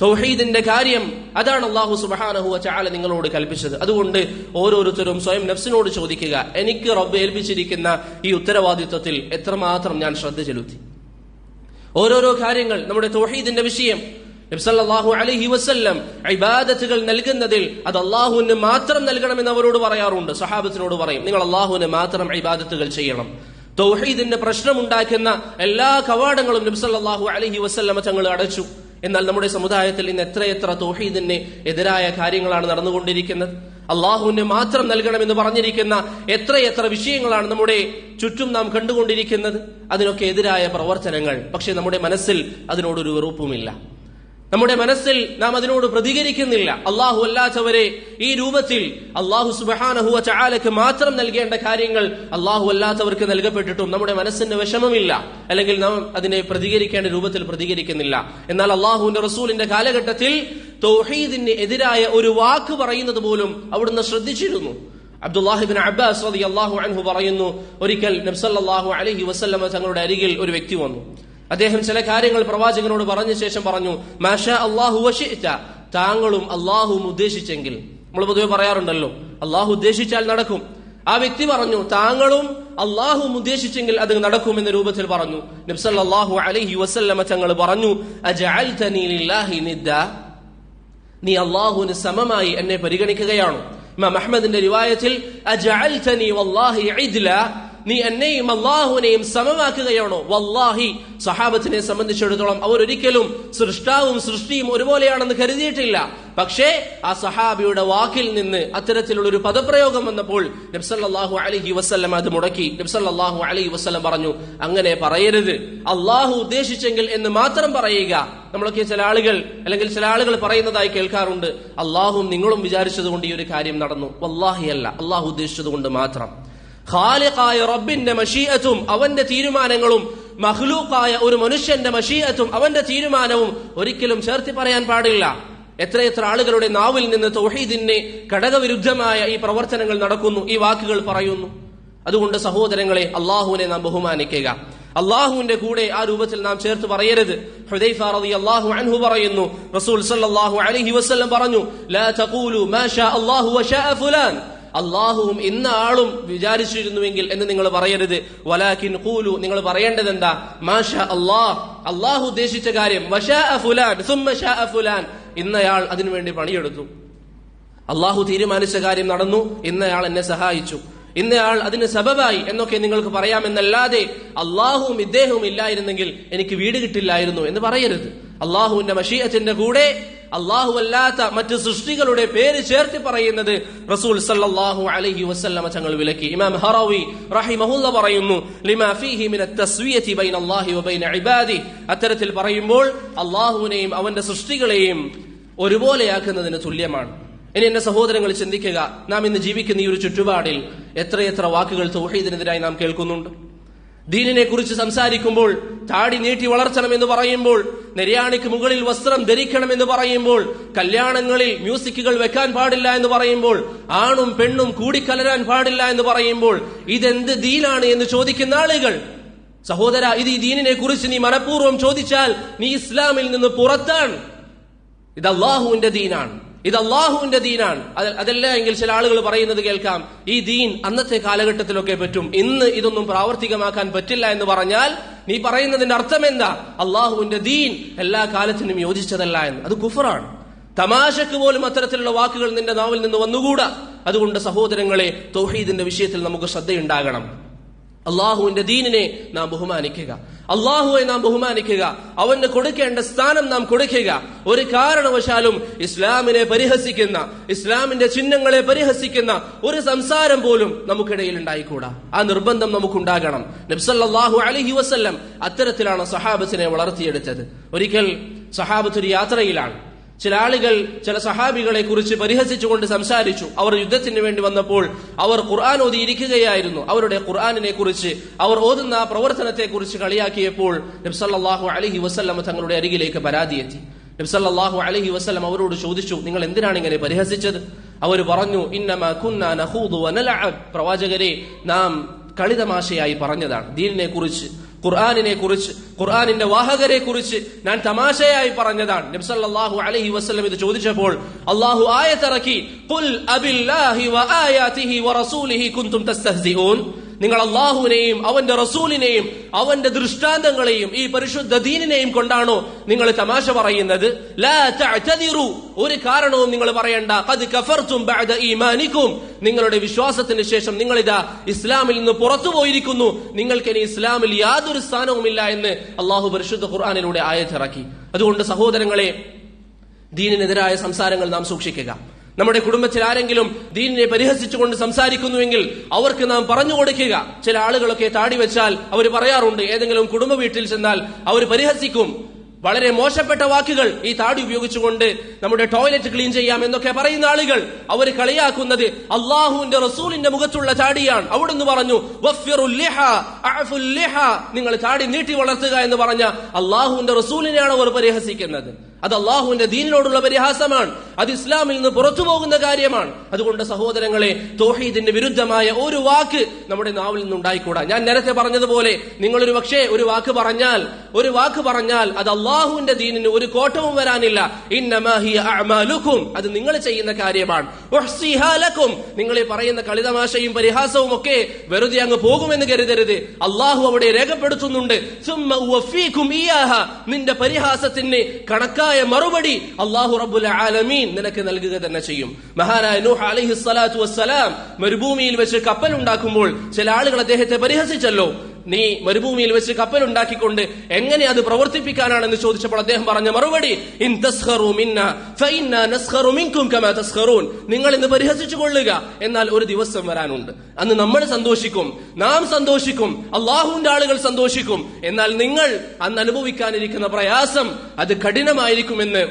Speaker 1: തൗഹീദിന്റെ കാര്യം അതാണ് അല്ലാഹു സുബ്ഹാനഹു വ തആല നിങ്ങളോട് കൽപ്പിച്ചത്. അതുകൊണ്ട് ഓരോരുത്തരും സ്വയം നഫ്സിനോട് ചോദിക്കുക, എനിക്ക് റബ്ബ് ഏൽപ്പിച്ചിരിക്കുന്ന ഈ ഉത്തരവാദിത്വത്തിൽ എത്രമാത്രം ഞാൻ ശ്രദ്ധ ചെലുത്തി? ഓരോരോ കാര്യങ്ങൾ, നമ്മുടെ തൗഹീദിന്റെ വിഷയം, നബി സല്ലല്ലാഹു അലൈഹി വസല്ലം ഇബാദത്തുകൾ നൽകുന്നതിൽ അത് അല്ലാഹുവിന് മാത്രം നൽകണമെന്ന് അവരോട് പറയാറുണ്ട്. സഹാബത്തിനോട് പറയും, നിങ്ങൾ അല്ലാഹുവിന് മാത്രം ഇബാദത്തുകൾ ചെയ്യണം. തൗഹീദിന്റെ പ്രശ്നമുണ്ടാക്കുന്ന എല്ലാ കവാടങ്ങളും നബി സല്ലല്ലാഹു അലൈഹി വസല്ലം തങ്ങൾ അടച്ചു. എന്നാൽ നമ്മുടെ സമുദായത്തിൽ ഇന്ന് എത്രയെത്ര തൗഹീദിന് എതിരായ കാര്യങ്ങളാണ് നടന്നുകൊണ്ടിരിക്കുന്നത്. അള്ളാഹുവിന് മാത്രം നൽകണമെന്ന് പറഞ്ഞിരിക്കുന്ന എത്രയെത്ര വിഷയങ്ങളാണ് നമ്മുടെ ചുറ്റും നാം കണ്ടുകൊണ്ടിരിക്കുന്നത്. അതിനൊക്കെ എതിരായ പ്രവർത്തനങ്ങൾ. പക്ഷെ നമ്മുടെ മനസ്സിൽ അതിനോടൊരു വെറുപ്പുമില്ല, നമ്മുടെ മനസ്സിൽ നാം അതിനോട് പ്രതികരിക്കുന്നില്ല. അള്ളാഹു അല്ലാത്തവരെ ഈ രൂപത്തിൽ അള്ളാഹു സുബ്ഹാനഹു വ തആലക്ക് മാത്രം നൽകേണ്ട കാര്യങ്ങൾ അള്ളാഹു അല്ലാത്തവർക്ക് നൽകപ്പെട്ടിട്ടും നമ്മുടെ മനസ്സിന് വിഷമമില്ല, അല്ലെങ്കിൽ നാം അതിനെ പ്രതികരിക്കേണ്ട രൂപത്തിൽ പ്രതികരിക്കുന്നില്ല. എന്നാൽ അള്ളാഹുവിന്റെ റസൂലിന്റെ കാലഘട്ടത്തിൽ തൗഹീദിന് എതിരായ ഒരു വാക്ക് പറയുന്നത് പോലും അവിടുന്ന് ശ്രദ്ധിച്ചിരുന്നു. അബ്ദുല്ലാഹി ഇബ്നു അബ്ബാസ് റളിയല്ലാഹു അൻഹു പറയുന്നു, ഒരിക്കൽ നബി സല്ലല്ലാഹു അലൈഹി വസല്ലമ തങ്ങളുടെ അരികിൽ ഒരു വ്യക്തി വന്നു. അദ്ദേഹം ചില കാര്യങ്ങൾ പ്രവാചകനോട് പറഞ്ഞ ശേഷം പറഞ്ഞു, മാഷാ അല്ലാഹു വശിഅത, താങ്കളും അല്ലാഹുവും ഉദ്ദേശിച്ചെങ്കിൽ. നമ്മൾ പൊതുവെ പറയാറുണ്ടല്ലോ, അല്ലാഹു ഉദ്ദേശിച്ചാൽ നടക്കും. ആ വ്യക്തി പറഞ്ഞു, താങ്കളും അല്ലാഹുവും ഉദ്ദേശിച്ചെങ്കിൽ അത് നടക്കും എന്ന രൂപത്തിൽ പറഞ്ഞു. നബി സല്ലല്ലാഹു അലൈഹി വസല്ലമ തങ്ങൾ പറഞ്ഞു, അജഅൽതനി ലില്ലാഹി നിദ്ദ, നീ അല്ലാഹുവിന് സമമായി എന്നെ പരിഗണിക്കുകയാണോ? ഇമാം അഹ്മദിന്റെ റിവായത്തിൽ അജഅൽതനി വല്ലാഹി ഇദ്ല, നീ എന്നെയും അള്ളാഹുവിനെയും സമമാക്കുകയാണോ? വല്ലാഹി, സഹാബത്തിനെ സംബന്ധിച്ചിടത്തോളം അവർ ഒരിക്കലും സൃഷ്ടാവും സൃഷ്ടിയും ഒരുപോലെയാണെന്ന് കരുതിയിട്ടില്ല. പക്ഷേ ആ സഹാബിയുടെ വാക്കിൽ നിന്ന് അത്തരത്തിലുള്ള ഒരു പദപ്രയോഗം വന്നപ്പോൾ നബി സല്ലല്ലാഹു അലൈഹി വസല്ലം അത് മുടക്കി. നബി സല്ലല്ലാഹു അലൈഹി വസല്ലം പറഞ്ഞു, അങ്ങനെ പറയരുത്, അള്ളാഹു ഉദ്ദേശിച്ചെങ്കിൽ എന്ന് മാത്രം പറയുക. നമ്മളൊക്കെ ചില ആളുകൾ പറയുന്നതായി കേൾക്കാറുണ്ട്, അള്ളാഹും നിങ്ങളും വിചാരിച്ചതുകൊണ്ട് ഈ ഒരു കാര്യം നടന്നു. വല്ലാഹി അല്ല, അള്ളാഹു ഉദ്ദേശിച്ചത് കൊണ്ട് മാത്രം. ഖാലിഖായ റബ്ബിന്റെ മശീഅത്തും അവന്റെ തീരുമാനങ്ങളും മഖ്ലൂഖായ ഒരു മനുഷ്യന്റെ മശീഅത്തും അവന്റെ തീരുമാനവും ഒരിക്കലും ചേർത്തി പറയാൻ പാടില്ല. എത്രയെത്ര ആളുകളുടെ നാവിൽ നിന്ന് തൗഹീദിന് ഘടകവിരുദ്ധമായ ഈ പ്രവർത്തനങ്ങൾ നടക്കുന്നു, ഈ വാക്കുകൾ പറയുന്നു. അതുകൊണ്ട് സഹോദരങ്ങളെ, അള്ളാഹുവിനെ നാം ബഹുമാനിക്കുക. അള്ളാഹുവിന്റെ കൂടെ ആ രൂപത്തിൽ നാം ചേർത്ത് പറയരുത്. ഹുദൈഫ റളിയല്ലാഹു അൻഹു പറയുന്നു, റസൂൽ സല്ലല്ലാഹു അലൈഹി വസല്ലം പറഞ്ഞു, ലാ തഖൂലു മാ ഷാ അല്ലാഹു വശാ ഫുലാൻ, അള്ളാഹുവും ഇന്ന ആളും വിചാരിച്ചിരുന്നുവെങ്കിൽ എന്ന് നിങ്ങൾ പറയരുത്. വലാകിൻ ഖൂലു, നിങ്ങൾ പറയേണ്ടത് എന്താ? മാഷാ അല്ലാഹ്, അള്ളാഹു ഉദ്ദേശിച്ച കാര്യം, വശാ ഫുലാൻ സുമ്മ ഷാ ഫുലാൻ, ഇന്നയാൾ അതിനുവേണ്ടി പണിയെടുത്തു, അള്ളാഹു തീരുമാനിച്ച കാര്യം നടന്നു, ഇന്നയാൾ എന്നെ സഹായിച്ചു, ഇന്നയാൾ അതിന് സബബായി എന്നൊക്കെ നിങ്ങൾക്ക് പറയാമെന്നല്ലാതെ അള്ളാഹുവും ഇദ്ദേഹവും ഇല്ലായിരുന്നെങ്കിൽ എനിക്ക് വീട് കിട്ടില്ലായിരുന്നു എന്ന് പറയരുത്. അള്ളാഹുവിന്റെ മശീഅത്തിന്റെ കൂടെ അള്ളാഹു അല്ലാത്ത മറ്റ് സൃഷ്ടികളുടെ പേര് ചേർത്തി പറയുന്നത് റസൂൽ സല്ലല്ലാഹു അലൈഹി വസല്ലമ തങ്ങൾ വിലക്കി. ഇമാം ഹറവി റഹിമഹുല്ല പറയുന്നു, ലിമാ ഫീഹി മിന തസ്വിയതി ബൈന അല്ലാഹി വ ബൈന ഇബാദിഹി, അത്തരത്തിൽ പറയുമ്പോൾ അള്ളാഹുവിനെയും അവന്റെ സൃഷ്ടികളെയും ഒരുപോലെയാക്കുന്നതിന് തുല്യമാണ്. ഇനി എന്റെ സഹോദരങ്ങൾ ചിന്തിക്കുക, നാം ഇന്ന് ജീവിക്കുന്ന ഈ ഒരു ചുറ്റുപാടിൽ എത്രയെത്ര വാക്കുകൾ തൗഹീദിനെതിരായി നാം കേൾക്കുന്നുണ്ട്. ദീനിനെ കുറിച്ച് സംസാരിക്കുമ്പോൾ താടി നീട്ടി വളർത്തണമെന്ന് പറയുമ്പോൾ, നെര്യാണിക്ക് മുകളിൽ വസ്ത്രം ധരിക്കണമെന്ന് പറയുമ്പോൾ, കല്യാണങ്ങളിൽ മ്യൂസിക്കുകൾ വെക്കാൻ പാടില്ല എന്ന് പറയുമ്പോൾ, ആണും പെണ്ണും കൂടിക്കലരാൻ പാടില്ല എന്ന് പറയുമ്പോൾ, ഇതെന്ത് ദീനാണ് എന്ന് ചോദിക്കുന്ന ആളുകൾ. സഹോദര, ഇത് ഈ ദീനിനെ കുറിച്ച് നീ മനഃപൂർവ്വം ചോദിച്ചാൽ നീ ഇസ്ലാമിൽ നിന്ന് പുറത്താണ്. ഇത് അള്ളാഹുവിന്റെ ദീനാണ്, ഇത് അള്ളാഹുവിന്റെ ദീനാണ്. അതല്ല എങ്കിൽ ചില ആളുകൾ പറയുന്നത് കേൾക്കാം, ഈ ദീൻ അന്നത്തെ കാലഘട്ടത്തിലൊക്കെ പറ്റും, ഇന്ന് ഇതൊന്നും പ്രാവർത്തികമാക്കാൻ പറ്റില്ല എന്ന് പറഞ്ഞാൽ നീ പറയുന്നതിന്റെ അർത്ഥം എന്താ? അള്ളാഹുവിന്റെ ദീൻ എല്ലാ കാലത്തിനും യോജിച്ചതല്ല എന്ന്. അത് കുഫറാണ്. തമാശക്ക് പോലും അത്തരത്തിലുള്ള വാക്കുകൾ നിന്റെ നാവിൽ നിന്ന് വന്നുകൂടാ. അതുകൊണ്ട് സഹോദരങ്ങളെ, തൗഹീദിന്റെ വിഷയത്തിൽ നമുക്ക് ശ്രദ്ധയുണ്ടാകണം. അള്ളാഹുവിന്റെ ദീനിനെ നാം ബഹുമാനിക്കുക, അള്ളാഹുവെ നാം ബഹുമാനിക്കുക, അവന് കൊടുക്കേണ്ട സ്ഥാനം നാം കൊടുക്കുക. ഒരു കാരണവശാലും ഇസ്ലാമിനെ പരിഹസിക്കുന്ന, ഇസ്ലാമിന്റെ ചിഹ്നങ്ങളെ പരിഹസിക്കുന്ന ഒരു സംസാരം പോലും നമുക്കിടയിൽ ഉണ്ടായിക്കൂടാ. ആ നിർബന്ധം നമുക്കുണ്ടാകണം. നബി സല്ലല്ലാഹു അലൈഹി വസല്ലം അത്തരത്തിലാണ് സഹാബത്തിനെ വളർത്തിയെടുത്തത്. ഒരിക്കൽ സഹാബത്ത് ഒരു യാത്രയിലാണ്. ചില ആളുകൾ ചില സഹാബികളെ കുറിച്ച് പരിഹസിച്ചുകൊണ്ട് സംസാരിച്ചു. അവർ യുദ്ധത്തിന് വേണ്ടി വന്നപ്പോൾ അവർ ഖുർആൻ ഓതിയിരിക്കുകയായിരുന്നു. അവരുടെ ഖുർആനിനെ കുറിച്ച്, അവർ ഓതുന്ന ആ പ്രവർത്തനത്തെ കുറിച്ച് കളിയാക്കിയപ്പോൾ നബി സല്ലല്ലാഹു അലൈഹി വസല്ലം തങ്ങളുടെ അരികിലേക്ക് പരാതിയെത്തി. നബി സല്ലല്ലാഹു അലൈഹി വസല്ലം അവരോട് ചോദിച്ചു, നിങ്ങൾ എന്തിനാണ് ഇങ്ങനെ പരിഹസിച്ചത്? അവർ പറഞ്ഞു, ഇന്നമാ കുന്നാ നഖൂദു വനലഅബ്, പ്രവാചകരെ, നാം കളിതമാശയായി പറഞ്ഞതാണ്. ദീനിനെ കുറിച്ച്, ഖുർആനിനെ കുറിച്ച്, ഖുർആനിന്റെ വാഹകരെ കുറിച്ച് ഞാൻ തമാശയായി പറഞ്ഞതാണ്. നബി സല്ലല്ലാഹു അലൈഹി വസല്ലം ഇത് ചോദിച്ചപ്പോൾ അല്ലാഹു ആയത്തിറക്കി, ഖുൽ അബില്ലാഹി വആയാതിഹി വറസൂലിഹി കുൻതും തസ്തഹ്സിഊൻ, നിങ്ങൾ അള്ളാഹുവിനെയും അവന്റെ റസൂലിനെയും അവന്റെ ദൃഷ്ടാന്തങ്ങളെയും ഈ പരിശുദ്ധ ദീനിനെയും കൊണ്ടാണോ നിങ്ങൾ തമാശ പറയുന്നത്? ലാ തഅ്തദിറു, ഒരു കാരണവും നിങ്ങൾ പറയണ്ട. ഖദ് കഫർതും ബഅദ ഈമാനികും, നിങ്ങളുടെ വിശ്വാസത്തിന് ശേഷം നിങ്ങൾ ഇതാ ഇസ്ലാമിൽ നിന്ന് പുറത്തു പോയിരിക്കുന്നു, നിങ്ങൾക്ക് ഇനി ഇസ്ലാമിൽ യാതൊരു സ്ഥാനവുമില്ല എന്ന് അള്ളാഹു പരിശുദ്ധ ഖുർആനിലൂടെ ആയത്തിറക്കി. അതുകൊണ്ട് സഹോദരങ്ങളെ, ദീനിനെതിരായ സംസാരങ്ങൾ നാം സൂക്ഷിക്കുക. നമ്മുടെ കുടുംബത്തിൽ ആരെങ്കിലും ദീനിനെ പരിഹസിച്ചുകൊണ്ട് സംസാരിക്കുന്നുവെങ്കിൽ അവർക്ക് നാം പറഞ്ഞു കൊടുക്കുക. ചില ആളുകളൊക്കെ താടി വെച്ചാൽ അവർ പറയാറുണ്ട്, ഏതെങ്കിലും കുടുംബ വീട്ടിൽ ചെന്നാൽ അവർ പരിഹസിക്കും. വളരെ മോശപ്പെട്ട വാക്കുകൾ ഈ താടി ഉപയോഗിച്ചുകൊണ്ട് നമ്മുടെ ടോയ്ലറ്റ് ക്ലീൻ ചെയ്യാം എന്നൊക്കെ പറയുന്ന ആളുകൾ അവർ കളിയാക്കുന്നത് അള്ളാഹുവിന്റെ റസൂലിന്റെ മുഖത്തുള്ള താടിയാണ്. അവിടുന്ന് പറഞ്ഞു, വഫിറുൽ ലിഹ അഅഫുൽ ലിഹ, നിങ്ങൾ താടി നീട്ടി വളർത്തുക എന്ന് പറഞ്ഞ അള്ളാഹുവിന്റെ റസൂലിനെയാണ് അവർ പരിഹസിക്കുന്നത്. അത് അള്ളാഹുവിന്റെ ദീനിനോടുള്ള പരിഹാസമാണ്. അത് ഇസ്ലാമിൽ നിന്ന് പുറത്തു പോകുന്ന കാര്യമാണ്. അതുകൊണ്ട് സഹോദരങ്ങളെ, തൗഹീദിന്റെ വിരുദ്ധമായ ഒരു വാക്ക് നമ്മുടെ നാവിൽ നിന്നുണ്ടായിക്കൂടാ. ഞാൻ നേരത്തെ പറഞ്ഞതുപോലെ, നിങ്ങളൊരു പക്ഷേ ഒരു വാക്ക് പറഞ്ഞാൽ അത് അള്ളാഹുവിന്റെ ദീനിന് ഒരു കോട്ടവും വരാനില്ല. ഇന്നമാ ഹിയ അഅമാലുക്കും, അത് നിങ്ങൾ ചെയ്യുന്ന കാര്യമാണ്. ഉഹ്സിഹാ ലക്കും, നിങ്ങൾ ഈ പറയുന്ന കളിതമാശയും പരിഹാസവും ഒക്കെ വെറുതെ അങ്ങ് പോകുമെന്ന് കരുതരുത്. അള്ളാഹു അവിടെ രേഖപ്പെടുത്തുന്നുണ്ട്. സുമ്മ ഉവഫീകും ഇയാഹ, നിന്റെ പരിഹാസത്തിന് കണക്കായ മറുപടി അല്ലാഹു റബ്ബുൽ ആലമീൻ നിനക്ക് നൽകുക തന്നെ ചെയ്യും. മഹാനായ നൂഹ് അലൈഹി സ്വലാത്തു വസ്സലാം മരുഭൂമിയിൽ വെച്ച് കപ്പൽ ഉണ്ടാക്കുമ്പോൾ ചില ആളുകൾ അദ്ദേഹത്തെ പരിഹസിച്ചല്ലോ. നീ മരുഭൂമിയിൽ വെച്ച് കപ്പൽ ഉണ്ടാക്കിക്കൊണ്ട് എങ്ങനെ അത് പ്രവർത്തിപ്പിക്കാനാണെന്ന് ചോദിച്ചപ്പോൾ അദ്ദേഹം പറഞ്ഞ മറുപടി, ഇൻ തസ്ഖറു മിന്നാ ഫഇന്നാ നസ്ഖറു മിൻകും കമാ തസ്ഖറൂൻ, നിങ്ങൾ ഇന്ന് പരിഹസിച്ചു കൊള്ളുക, എന്നാൽ ഒരു ദിവസം വരാനുണ്ട്, അന്ന് നമ്മൾ സന്തോഷിക്കും, നാം സന്തോഷിക്കും, അള്ളാഹുവിന്റെ ആളുകൾ സന്തോഷിക്കും. എന്നാൽ നിങ്ങൾ അന്ന് അനുഭവിക്കാനിരിക്കുന്ന പ്രയാസം അത് കഠിനമായിരിക്കുമെന്ന്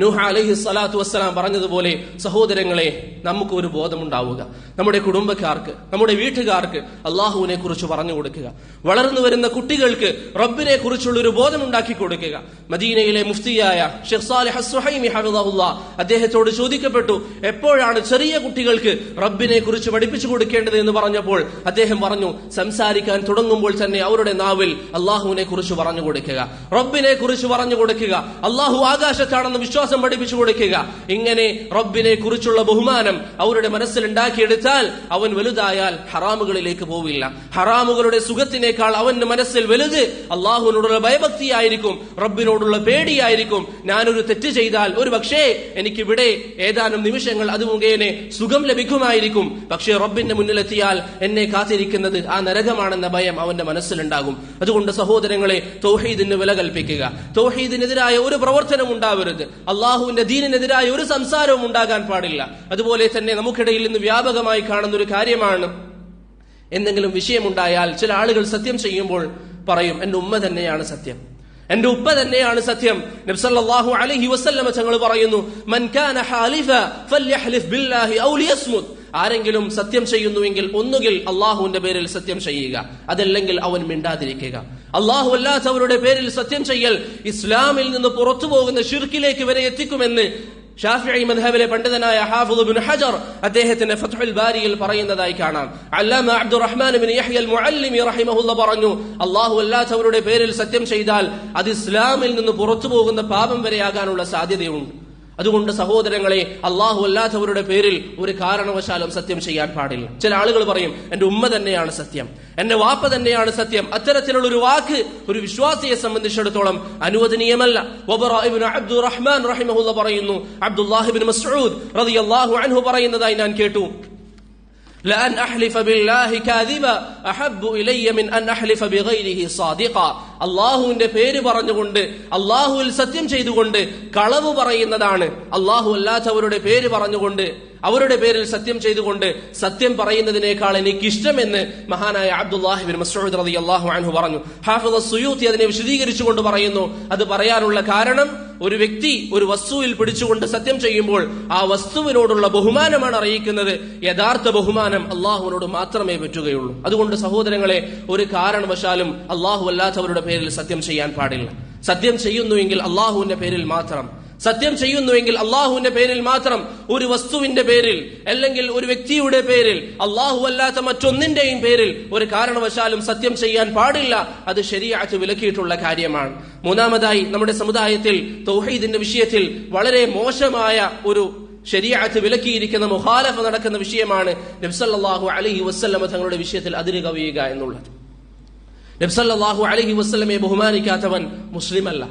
Speaker 1: നൂഹ് അലൈഹി സ്വലാത്തു വസ്സലാം പറഞ്ഞതുപോലെ സഹോദരങ്ങളെ, നമുക്ക് ഒരു ബോധമുണ്ടാവുക. നമ്മുടെ കുടുംബക്കാർക്ക്, നമ്മുടെ വീട്ടുകാർക്ക് അള്ളാഹുവിനെ കുറിച്ച് പറഞ്ഞു കൊടുക്കുക. വളർന്നു വരുന്ന കുട്ടികൾക്ക് റബ്ബിനെ കുറിച്ചുള്ള ഒരു ബോധമുണ്ടാക്കി കൊടുക്കുക. മദീനയിലെ മുഫ്തിയായ ഷെയ്ഖ് സാലിഹ് അസ്സുഹൈമി ഹഫിളഹുല്ലാ, അദ്ദേഹത്തോട് ചോദിക്കപ്പെട്ടു, എപ്പോഴാണ് ചെറിയ കുട്ടികൾക്ക് റബ്ബിനെ കുറിച്ച് പഠിപ്പിച്ചു കൊടുക്കേണ്ടത് എന്ന് പറഞ്ഞപ്പോൾ അദ്ദേഹം പറഞ്ഞു, സംസാരിക്കാൻ തുടങ്ങുമ്പോൾ തന്നെ അവരുടെ നാവിൽ അള്ളാഹുവിനെ കുറിച്ച് പറഞ്ഞു കൊടുക്കുക, റബ്ബിനെ കുറിച്ച് പറഞ്ഞു കൊടുക്കുക, അള്ളാഹു ആകാശത്താണെന്ന് വിശ്വാസം പഠിപ്പിച്ചു കൊടുക്കുക. ഇങ്ങനെ റബ്ബിനെ കുറിച്ചുള്ള ബഹുമാനം അവരുടെ മനസ്സിൽ ഉണ്ടാക്കിയെടുത്താൽ അവൻ വലുതായാൽ ഹറാമുകളിലേക്ക് പോവില്ല. ഹറാമുകളുടെ സുഖത്തിനേക്കാൾ അവന്റെ മനസ്സിൽ വലുത് അള്ളാഹുവിനോടുള്ള ഭയഭക്തിയായിരിക്കും, റബ്ബിനോടുള്ള പേടിയായിരിക്കും. ഞാനൊരു തെറ്റ് ചെയ്താൽ ഒരു പക്ഷേ എനിക്കിവിടെ ഏതാനും നിമിഷങ്ങൾ അത് മുഖേന സുഖം ലഭിക്കുമായിരിക്കും, പക്ഷേ റബ്ബിന്റെ മുന്നിലെത്തിയാൽ എന്നെ കാത്തിരിക്കുന്നത് ആ നരകമാണെന്ന ഭയം അവന്റെ മനസ്സിലുണ്ടാകും. അതുകൊണ്ട് സഹോദരങ്ങളെ, തൗഹീദിന് വില കൽപ്പിക്കുക. തൗഹീദിനെതിരായ ഒരു പ്രവർത്തനം ഉണ്ടാവരുത്. അള്ളാഹുവിന്റെ ദീനിനെതിരായ ഒരു സംസാരവും ഉണ്ടാകാൻ പാടില്ല. അതുപോലെ തന്നെ നമുക്കിടയിൽ ഇന്ന് വ്യാപകമായി കാണുന്ന ഒരു കാര്യമാണ്, എന്തെങ്കിലും വിഷയമുണ്ടായാൽ ചില ആളുകൾ സത്യം ചെയ്യുമ്പോൾ പറയും, എന്റെ ഉമ്മ തന്നെയാണ് സത്യം, എന്റെ ഉപ്പ തന്നെയാണ് സത്യം. നബി സല്ലല്ലാഹു അലൈഹി വസല്ലം തങ്ങൾ പറയുന്നു, മൻ കാന ഹാലിഫ ഫല്യഹ്ലിഫ് ബില്ലാഹി ഔ ലിയസ്മുത്, ആരെങ്കിലും സത്യം ചെയ്യുന്നുവെങ്കിൽ ഒന്നുകിൽ അള്ളാഹുവിന്റെ പേരിൽ സത്യം ചെയ്യുക, അതല്ലെങ്കിൽ അവൻ മിണ്ടാതിരിക്കുക. അള്ളാഹു അല്ലാത്തവരുടെ പേരിൽ സത്യം ചെയ്യൽ ഇസ്ലാമിൽ നിന്ന് പുറത്തു പോകുന്ന ശിർക്കിലേക്ക് വരെ എത്തിക്കുമെന്ന് ഷാഫിഈ മദ്ഹബിലെ പണ്ഡിതനായ ഹാഫിദ് ഇബ്നു ഹജർ അദ്ദേഹത്തിന്റെ ഫത്ഹുൽ ബാരിയിൽ പറയുന്നതായി കാണാം. അല്ലാമ അബ്ദുറഹ്മാൻ ഇബ്നു യഹ്യ അൽ മുഅല്ലിമി റഹിമഹുല്ലാഹ് പറഞ്ഞു, അള്ളാഹു അല്ലാത്തവരുടെ പേരിൽ സത്യം ചെയ്താൽ അത് ഇസ്ലാമിൽ നിന്ന് പുറത്തു പോകുന്ന പാപം വരെയാകാനുള്ള സാധ്യതയുണ്ട്. അതുകൊണ്ട് സഹോദരങ്ങളെ, അള്ളാഹു അല്ലാത്തവരുടെ പേരിൽ ഒരു കാരണവശാലും സത്യം ചെയ്യാൻ പാടില്ല. ചില ആളുകൾ പറയും, എന്റെ ഉമ്മ തന്നെയാണ് സത്യം, എന്റെ വാപ്പ തന്നെയാണ് സത്യം. അത്തരത്തിലുള്ള ഒരു വാക്ക് ഒരു വിശ്വാസിയെ സംബന്ധിച്ചിടത്തോളം അനുവദനീയമല്ല. വബറാ ഇബ്നു അബ്ദുറഹ്മാൻ റഹിമഹുല്ലാ പറയുന്നു, അബ്ദുല്ലാഹി ഇബ്നു മസ്ഊദ് റളിയല്ലാഹു അൻഹു പറയുന്നതായി ഞാൻ കേട്ടു, لأن أحلف بالله كاذبا أحب إلي من أن أحلف بغيره صادقا. അള്ളാഹുവിന്റെ പേര് പറഞ്ഞുകൊണ്ട്, അള്ളാഹുവിൽ സത്യം ചെയ്തുകൊണ്ട് കളവ് പറയുന്നതാണ് അള്ളാഹു അല്ലാത്തവരുടെ പേര് പറഞ്ഞുകൊണ്ട് അവരുടെ പേരിൽ സത്യം ചെയ്തുകൊണ്ട് സത്യം പറയുന്നതിനേക്കാൾ എനിക്കിഷ്ടമെന്ന് മഹാനായ അബ്ദുല്ലാഹി ഇബ്നു മസ്ഊദ് റളിയല്ലാഹു അൻഹു പറഞ്ഞു. ഹാഫിദ് അസ്സുയൂത്തി അതിനെ വിശദീകരിച്ചുകൊണ്ട് പറയുന്നു, അത് പറയാനുള്ള കാരണം ഒരു വ്യക്തി ഒരു വസ്തുവിൽ പിടിച്ചുകൊണ്ട് സത്യം ചെയ്യുമ്പോൾ ആ വസ്തുവിനോടുള്ള ബഹുമാനമാണ് അറിയിക്കുന്നത്. യഥാർത്ഥ ബഹുമാനം അള്ളാഹുവിനോട് മാത്രമേ പറ്റുകയുള്ളൂ. അതുകൊണ്ട് സഹോദരങ്ങളെ, ഒരു കാരണവശാലും അള്ളാഹു അല്ലാത്തവരുടെ പേരിൽ സത്യം ചെയ്യാൻ പാടില്ല. സത്യം ചെയ്യുന്നുവെങ്കിൽ അള്ളാഹുവിന്റെ പേരിൽ മാത്രം, സത്യം ചെയ്യുന്നുവെങ്കിൽ അള്ളാഹുവിന്റെ പേരിൽ മാത്രം. ഒരു വസ്തുവിന്റെ പേരിൽ അല്ലെങ്കിൽ ഒരു വ്യക്തിയുടെ പേരിൽ, അള്ളാഹു അല്ലാത്ത മറ്റൊന്നിന്റെയും പേരിൽ ഒരു കാരണവശാലും സത്യം ചെയ്യാൻ പാടില്ല. അത് ശരീഅത്ത് വിലക്കിയിട്ടുള്ള കാര്യമാണ്. മൂന്നാമതായി, നമ്മുടെ സമുദായത്തിൽ തൗഹീദിന്റെ വിഷയത്തിൽ വളരെ മോശമായ ഒരു ശരീഅത്ത് വിലക്കിയിരിക്കുന്ന മുഖാലഫ നടക്കുന്ന വിഷയമാണ് നബി സല്ലല്ലാഹു അലൈഹി വസല്ലമ തങ്ങളുടെ വിഷയത്തിൽ അതിര് കവിയുക എന്നുള്ളത്. നബി സല്ലല്ലാഹു അലൈഹി വസല്ലമയെ ബഹുമാനിക്കാത്തവൻ മുസ്ലിമല്ല.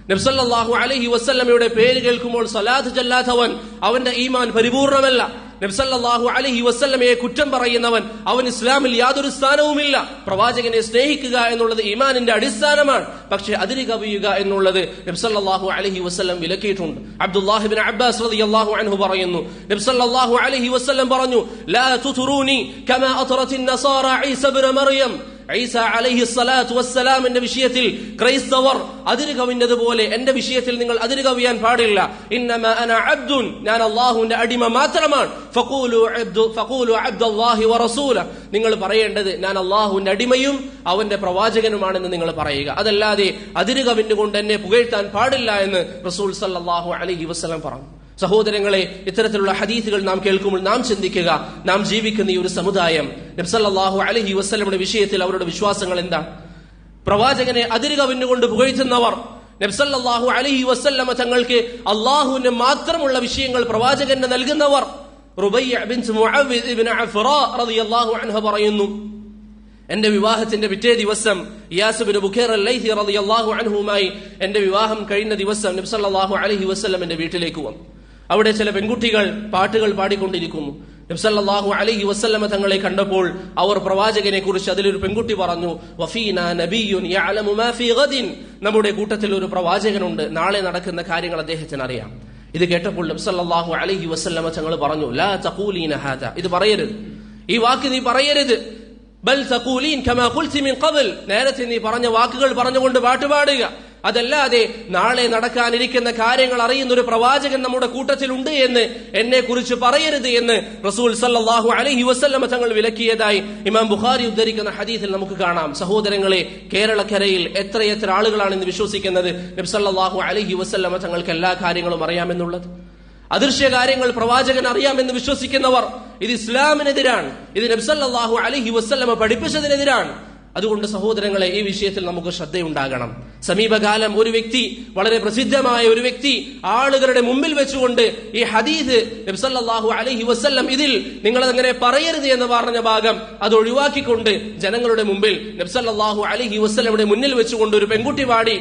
Speaker 1: നബി സല്ലല്ലാഹു അലൈഹി വസല്ലമയുടെ പേര് കേൾക്കുമ്പോൾ സ്വലാത്ത് ചൊല്ലാത്തവൻ അവന്റെ ഈമാൻ പരിപൂർണമല്ല. നബി സല്ലല്ലാഹു അലൈഹി വസല്ലമയെ കുറ്റം പറയുന്നവൻ അവൻ ഇസ്ലാമിൽ യാതൊരു സ്ഥാനവുമില്ല. പ്രവാചകനെ സ്നേഹിക്കുക എന്നുള്ളത് ഈമാനിന്റെ അടിസ്ഥാനമാണ്. പക്ഷെ അതിര് കവിയുക എന്നുള്ളത് നബി സല്ലല്ലാഹു അലൈഹി വസല്ലം വിലക്കിയിട്ടുണ്ട്. അബ്ദുല്ലാഹി ഇബ്നു അബ്ബാസ് റളിയല്ലാഹു അൻഹു പറയുന്നു, നബി സല്ലല്ലാഹു അലൈഹി വസല്ലം പറഞ്ഞു, ലാ തുതുറൂനി കമാ അത്റത്തിൻ നസാറ ഈസ ഇബ്നു മറിയം. ഈസ അലൈഹി സ്വലാത്തു വസ്സലാമിന്റെ വിഷയത്തിൽ ക്രൈസ്തവർ അതിര് കവിഞ്ഞതുപോലെ എന്റെ വിഷയത്തിൽ നിങ്ങൾ അതിര് കവിയാൻ പാടില്ല. ഇന്നമാ അന അബ്ദുൻ, ഞാൻ അല്ലാഹുവിന്റെ അടിമ മാത്രമാണ്. ഫഖൂലു അബ്ദുല്ലാഹി വറസൂല, നിങ്ങൾ പറയേണ്ടത് ഞാൻ അല്ലാഹുവിന്റെ അടിമയും അവന്റെ പ്രവാചകനുമാണെന്ന് നിങ്ങൾ പറയുക. അതല്ലാതെ അതിര് കവിഞ്ഞുകൊണ്ട് എന്നെ പുകഴ്ത്താൻ പാടില്ല എന്ന് റസൂൽ സല്ലല്ലാഹു അലൈഹി വസല്ലം പറഞ്ഞു. സഹോദരങ്ങളെ, ഇത്തരത്തിലുള്ള ഹദീസുകൾ നാം കേൾക്കുമ്പോൾ നാം ചിന്തിക്കുക, നാം ജീവിക്കുന്ന ഈ ഒരു സമുദായം നബി സല്ലല്ലാഹു അലൈഹി വസല്ലമയുടെ വിഷയത്തിൽ അവരുടെ വിശ്വാസങ്ങൾ എന്താണ്? പ്രവാചകനെ അതിര് കവിഞ്ഞുകൊണ്ട് പുകഴ്ത്തുന്നവർ, നബി സല്ലല്ലാഹു അലൈഹി വസല്ലമ തങ്ങൾക്ക് അള്ളാഹുവിന് മാത്രമുള്ള വിഷയങ്ങൾ പ്രവാചകന് നൽകുന്നവർ. റുബയ്യ ബിൻത് മുഅവ്വിദ് ഇബ്നു അഫ്റാ റളിയല്ലാഹു അൻഹ പറയുന്നു, എന്റെ വിവാഹത്തിന്റെ പിറ്റേ ദിവസം ഇയാസ് ഇബ്നു ബുഖൈർ അൽ-ലൈഥി റളിയല്ലാഹു അൻഹുമായി എന്റെ വിവാഹം കഴിഞ്ഞ ദിവസം നബി സല്ലല്ലാഹു അലൈഹി വസല്ലം എന്റെ വീട്ടിലേക്ക് വന്നു. അവിടെ ചില പെൺകുട്ടികൾ പാട്ടുകൾ പാടിക്കൊണ്ടിരിക്കുന്നു. നബി സല്ലല്ലാഹു അലൈഹി വസല്ലമ തങ്ങളെ കണ്ടപ്പോൾ അവർ പ്രവാചകനെ കുറിച്ച് അതിലൊരു പെൺകുട്ടി പറഞ്ഞു, വഫീനാ നബിയ്യുൻ യഅലമു മാ ഫീ ഗദിൻ, നമ്മുടെ കൂട്ടത്തിൽ ഒരു പ്രവാചകനുണ്ട്, നാളെ നടക്കുന്ന കാര്യങ്ങൾ അദ്ദേഹത്തിന് അറിയാം. ഇത് കേട്ടപ്പോൾ നബി സല്ലല്ലാഹു അലൈഹി വസല്ലമ തങ്ങൾ പറഞ്ഞു, ലാ തഖൂലീന ഹാദാ, ഇത് പറയരുത്, ഈ വാക്ക് നീ പറയരുത്. ബൽ തഖൂലീൻ കമാ ഖുൽതി മിൻ ഖബൽ, നേരത്തെ നീ പറഞ്ഞ വാക്കുകൾ പറഞ്ഞുകൊണ്ട് പാട്ടുപാടുക. അതല്ലാതെ നാളെ നടക്കാനിരിക്കുന്ന കാര്യങ്ങൾ അറിയുന്ന ഒരു പ്രവാചകൻ നമ്മുടെ കൂട്ടത്തിലുണ്ട് എന്ന് എന്നെ കുറിച്ച് പറയരുത് എന്ന് റസൂൽ സല്ലല്ലാഹു അലൈഹി വസല്ലമ തങ്ങൾ വിലക്കിയതായി ഇമാം ബുഖാരി ഉദ്ധരിക്കുന്ന ഹദീസിൽ നമുക്ക് കാണാം. സഹോദരങ്ങളെ, കേരളക്കരയിൽ എത്രയെത്ര ആളുകളാണ് ഇന്ന് വിശ്വസിക്കുന്നത് നബി സല്ലല്ലാഹു അലൈഹി വസല്ലമ തങ്ങൾക്ക് എല്ലാ കാര്യങ്ങളും അറിയാമെന്നുള്ളത്? അദൃശ്യ കാര്യങ്ങൾ പ്രവാചകൻ അറിയാമെന്ന് വിശ്വസിക്കുന്നവർ, ഇത് ഇസ്ലാമിനെതിരാണ്, ഇത് നബി സല്ലല്ലാഹു അലൈഹി വസല്ലമ പഠിപ്പിച്ചതിനെതിരാണ്. അതുകൊണ്ട് സഹോദരങ്ങളെ, ഈ വിഷയത്തിൽ നമുക്ക് ശ്രദ്ധയുണ്ടാകണം. സമീപകാലം ഒരു വ്യക്തി, വളരെ പ്രസിദ്ധമായ ഒരു വ്യക്തി, ആളുകളുടെ മുമ്പിൽ വെച്ചുകൊണ്ട് ഈ ഹദീസ് നബി സല്ലല്ലാഹു അലൈഹി വസല്ലം ഇതിൽ നിങ്ങളങ്ങനെ പറയരുത് എന്ന് പറഞ്ഞ ഭാഗം അത് ഒഴിവാക്കിക്കൊണ്ട് ജനങ്ങളുടെ മുമ്പിൽ നബി സല്ലല്ലാഹു അലൈഹി വസല്ലമയുടെ മുന്നിൽ വെച്ചുകൊണ്ട് ഒരു പെൺകുട്ടി പാടി,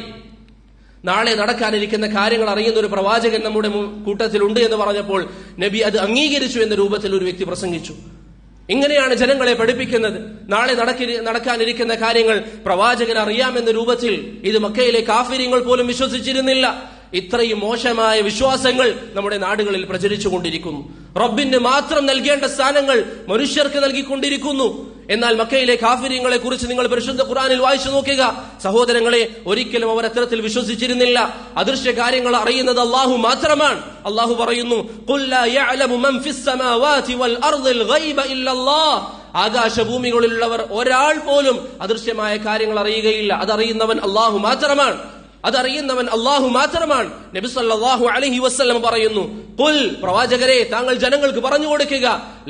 Speaker 1: നാളെ നടക്കാനിരിക്കുന്ന കാര്യങ്ങൾ അറിയുന്ന ഒരു പ്രവാചകൻ നമ്മുടെ കൂട്ടത്തിലുണ്ട് എന്ന് പറഞ്ഞപ്പോൾ നബി അത് അംഗീകരിച്ചു എന്ന രൂപത്തിൽ ഒരു വ്യക്തി പ്രസംഗിച്ചു. ഇങ്ങനെയാണ് ജനങ്ങളെ പഠിപ്പിക്കുന്നത്. നാളെ നടക്കാനിരിക്കുന്ന കാര്യങ്ങൾ പ്രവാചകൻ അറിയാമെന്ന രൂപത്തിൽ. ഇത് മക്കയിലെ കാഫിര്യങ്ങൾ പോലും വിശ്വസിച്ചിരുന്നില്ല. ഇത്രയും മോശമായ വിശ്വാസങ്ങൾ നമ്മുടെ നാടുകളിൽ പ്രചരിച്ചുകൊണ്ടിരിക്കുന്നു. റബ്ബിന് മാത്രം നൽകേണ്ട സ്ഥാനങ്ങൾ മനുഷ്യർക്ക് നൽകിക്കൊണ്ടിരിക്കുന്നു. എന്നാൽ മക്കയിലെ കാഫിര്യങ്ങളെ കുറിച്ച് നിങ്ങൾ പരിശുദ്ധ ഖുർആനിൽ വായിച്ചു നോക്കുക സഹോദരങ്ങളെ. ഒരിക്കലും അവർ അത്തരത്തിൽ വിശ്വസിച്ചിരുന്നില്ല. അദൃശ്യ കാര്യങ്ങൾ അറിയുന്നത് അല്ലാഹു മാത്രമാണ്. അല്ലാഹു പറയുന്നു, ഖുൽ ലാ യഅലമു മൻ ഫിസ് സമാവാതി വൽ അർദിൽ ഗൈബ ഇല്ലല്ലാഹ്. ആകാശഭൂമികളിലുള്ളവർ ഒരാൾ പോലും അദൃശ്യമായ കാര്യങ്ങൾ അറിയുകയില്ല. അതറിയുന്നവൻ അല്ലാഹു മാത്രമാണ്. അതറിയുന്നവൻ അല്ലാഹു മാത്രമാണ്. നബി സല്ലല്ലാഹു അലൈഹി വസല്ലം പറയുന്നു, ഖുൽ, പ്രവാചകരെ താങ്കൾ ജനങ്ങൾക്ക് പറഞ്ഞു കൊടുക്കുക,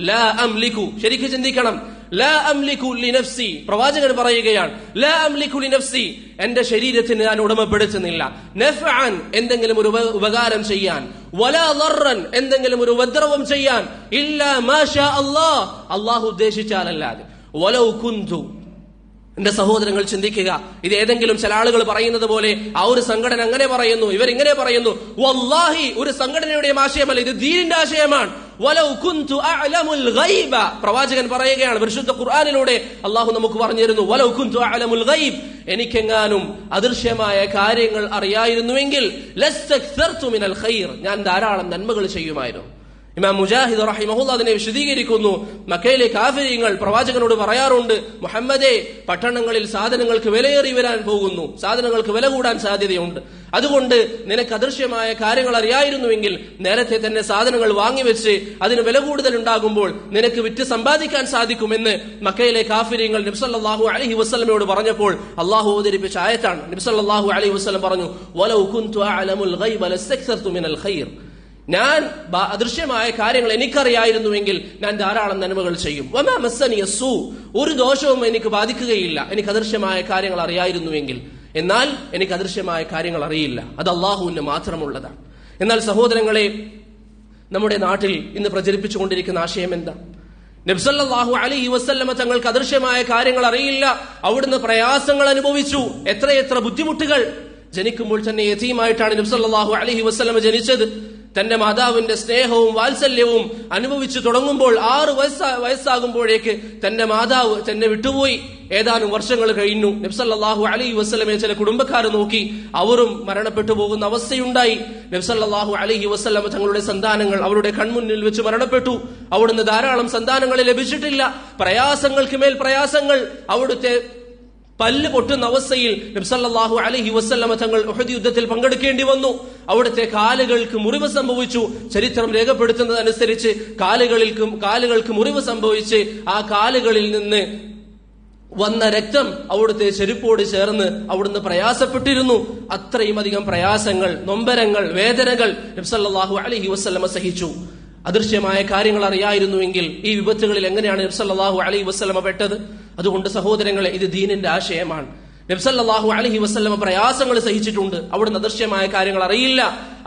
Speaker 1: ലാ അംലികു, ശരിക്ക് ചിന്തിക്കണം, ലാ അംലികു ലിനഫ്സി, പ്രവാചകൻ പറയുകയാണ്, ലാ അംലികു ലിനഫ്സി, എന്റെ ശരീരത്തിന് ഞാൻ ഉടമപ്പെടുത്തുന്നില്ല, നഫ്അൻ, എന്തെങ്കിലും ഒരു ഉപകാരം ചെയ്യാൻ, വലാ ദർറൻ, എന്തെങ്കിലും ഒരു ഉപദ്രവം ചെയ്യാൻ, ഇല്ലാ മാ ഷാ അല്ലാഹ്, അല്ലാഹു ഉദ്ദേശിച്ചാലല്ലാതെ. വലൗ കുന്തു, എന്റെ സഹോദരങ്ങൾ ചിന്തിക്കുക, ഇത് ഏതെങ്കിലും ചില ആളുകൾ പറയുന്നത് പോലെ ആ ഒരു സംഘടന അങ്ങനെ പറയുന്നു, ഇവരിങ്ങനെ പറയുന്നു. വല്ലാഹി, ഒരു സംഘടനയുടെയും ആശയമല്ല, ഇത് ദീനിന്റെ ആശയമാണ്. വലൗ കുന്തു അഅലമുൽ ഗൈബ, പ്രവാചകൻ പറയുകയാണ്, പരിശുദ്ധ ഖുർആനിലൂടെ അല്ലാഹു നമുക്ക് പറഞ്ഞു തരുന്നു, വലൗ കുന്തു അഅലമുൽ ഗൈബ്, എനിക്കെങ്ങാനും അദൃശ്യമായ കാര്യങ്ങൾ അറിയായിരുന്നുവെങ്കിൽ ലസ്തക്സർതു മിനൽ ഖൈർ, ഞാൻ ധാരാളം നന്മകൾ ചെയ്യുമായിരുന്നു. ഇമാം മുജാഹിദ് റഹിമഹുല്ലാഹ് അതിനെ വിശദീകരിക്കുന്നു. മക്കയിലെ കാഫിരീങ്ങൾ പ്രവാചകനോട് പറയാറുണ്ട്, മുഹമ്മദേ, പട്ടണങ്ങളിൽ സാധനങ്ങൾക്ക് വിലയേറി വരാൻ പോകുന്നു, സാധനങ്ങൾക്ക് വില കൂടാൻ സാധ്യതയുണ്ട്, അതുകൊണ്ട് നിനക്ക് അദൃശ്യമായ കാര്യങ്ങൾ അറിയായിരുന്നുവെങ്കിൽ നേരത്തെ തന്നെ സാധനങ്ങൾ വാങ്ങിവെച്ച് അതിന് വില കൂടുതൽ ഉണ്ടാകുമ്പോൾ നിനക്ക് വിറ്റ് സമ്പാദിക്കാൻ സാധിക്കുമെന്ന് മക്കയിലെ കാഫിരീങ്ങൾ നബി സല്ലല്ലാഹു അലൈഹി വസല്ലമയോട് പറഞ്ഞപ്പോൾ അല്ലാഹു അവതരിപ്പിച്ച ആയത്താണ്. നബി സല്ലല്ലാഹു അലൈഹി വസല്ലം പറഞ്ഞു, വലൗ കുന്തു അഅലമുൽ ഗൈബ ലസ്തക്സർതു മിനൽ ഖൈർ, ഞാൻ അദൃശ്യമായ കാര്യങ്ങൾ എനിക്കറിയായിരുന്നുവെങ്കിൽ ഞാൻ ധാരാളം നന്മകൾ ചെയ്യും. വമാ മസ്സനി യസ്സൂ, ഒരു ദോഷവും എനിക്ക് ബാധിക്കുകയില്ല എനിക്ക് അദൃശ്യമായ കാര്യങ്ങൾ അറിയായിരുന്നുവെങ്കിൽ. എന്നാൽ എനിക്ക് അദൃശ്യമായ കാര്യങ്ങൾ അറിയില്ല, അത് അല്ലാഹുവിന് മാത്രമുള്ളതാണ്. എന്നാൽ സഹോദരങ്ങളെ, നമ്മുടെ നാട്ടിൽ ഇന്ന് പ്രചരിപ്പിച്ചുകൊണ്ടിരിക്കുന്ന ആശയം എന്താ? നബി സല്ലല്ലാഹു അലൈഹി വസല്ലമ തങ്ങൾക്ക് അദൃശ്യമായ കാര്യങ്ങൾ അറിയില്ല, അവിടുന്ന് പ്രയാസങ്ങൾ അനുഭവിച്ചു, എത്രയെത്ര ബുദ്ധിമുട്ടുകൾ. ജനിക്കുമ്പോൾ തന്നെ യതീമായിട്ടാണ് നബി സല്ലല്ലാഹു അലൈഹി വസല്ലമ ജനിച്ചത്. തന്റെ മാതാവിന്റെ സ്നേഹവും വാത്സല്യവും അനുഭവിച്ചു തുടങ്ങുമ്പോൾ 6 വയസ്സാകുമ്പോഴേക്ക് തന്റെ മാതാവ് തന്നെ വിട്ടുപോയി. ഏതാനും വർഷങ്ങൾ കഴിഞ്ഞു. നബി സല്ലല്ലാഹു അലൈഹി വസല്ലമയെ ചില കുടുംബക്കാർ നോക്കി, അവരും മരണപ്പെട്ടു പോകുന്ന അവസ്ഥയുണ്ടായി. നബി സല്ലല്ലാഹു അലൈഹി വസല്ലമ തങ്ങളുടെ സന്താനങ്ങൾ അവരുടെ കൺമുന്നിൽ വെച്ച് മരണപ്പെട്ടു. അവിടുന്ന് ധാരാളം സന്താനങ്ങളെ ലഭിച്ചിട്ടില്ല. പ്രയാസങ്ങൾക്ക് മേൽ പ്രയാസങ്ങൾ. അവിടുത്തെ പല്ല് പൊട്ടുന്ന അവസ്ഥയിൽ നബി സല്ലല്ലാഹു അലൈഹി വസല്ലമ തങ്ങൾ ഉഹദ് യുദ്ധത്തിൽ പങ്കെടുക്കേണ്ടി വന്നു. അവിടുത്തെ കാലുകൾക്ക് മുറിവ് സംഭവിച്ചു. ചരിത്രം രേഖപ്പെടുത്തുന്നതനുസരിച്ച് കാലുകൾക്ക് മുറിവ് സംഭവിച്ച് ആ കാലുകളിൽ നിന്ന് വന്ന രക്തം അവിടുത്തെ ചെരുപ്പോട് ചേർന്ന് അവിടുന്ന് പ്രയാസപ്പെട്ടിരുന്നു. അത്രയും അധികം പ്രയാസങ്ങൾ, നൊമ്പരങ്ങൾ, വേദനകൾ നബി സല്ലല്ലാഹു അലൈഹി വസല്ലമ സഹിച്ചു. അദൃശ്യമായ കാര്യങ്ങൾ അറിയായിരുന്നുവെങ്കിൽ ഈ വിപത്തുകളിൽ എങ്ങനെയാണ് നബി സല്ലല്ലാഹു അലൈഹി വസല്ലമ പെട്ടത്? അതുകൊണ്ട് സഹോദരങ്ങളെ, ഇത് ദീനിന്റെ ആശയമാണ്. നബി സല്ലല്ലാഹു അലൈഹി വസല്ലമ പ്രയാസങ്ങൾ സഹിച്ചിട്ടുണ്ട്. അവിടുന്ന് അദൃശ്യമായ കാര്യങ്ങൾ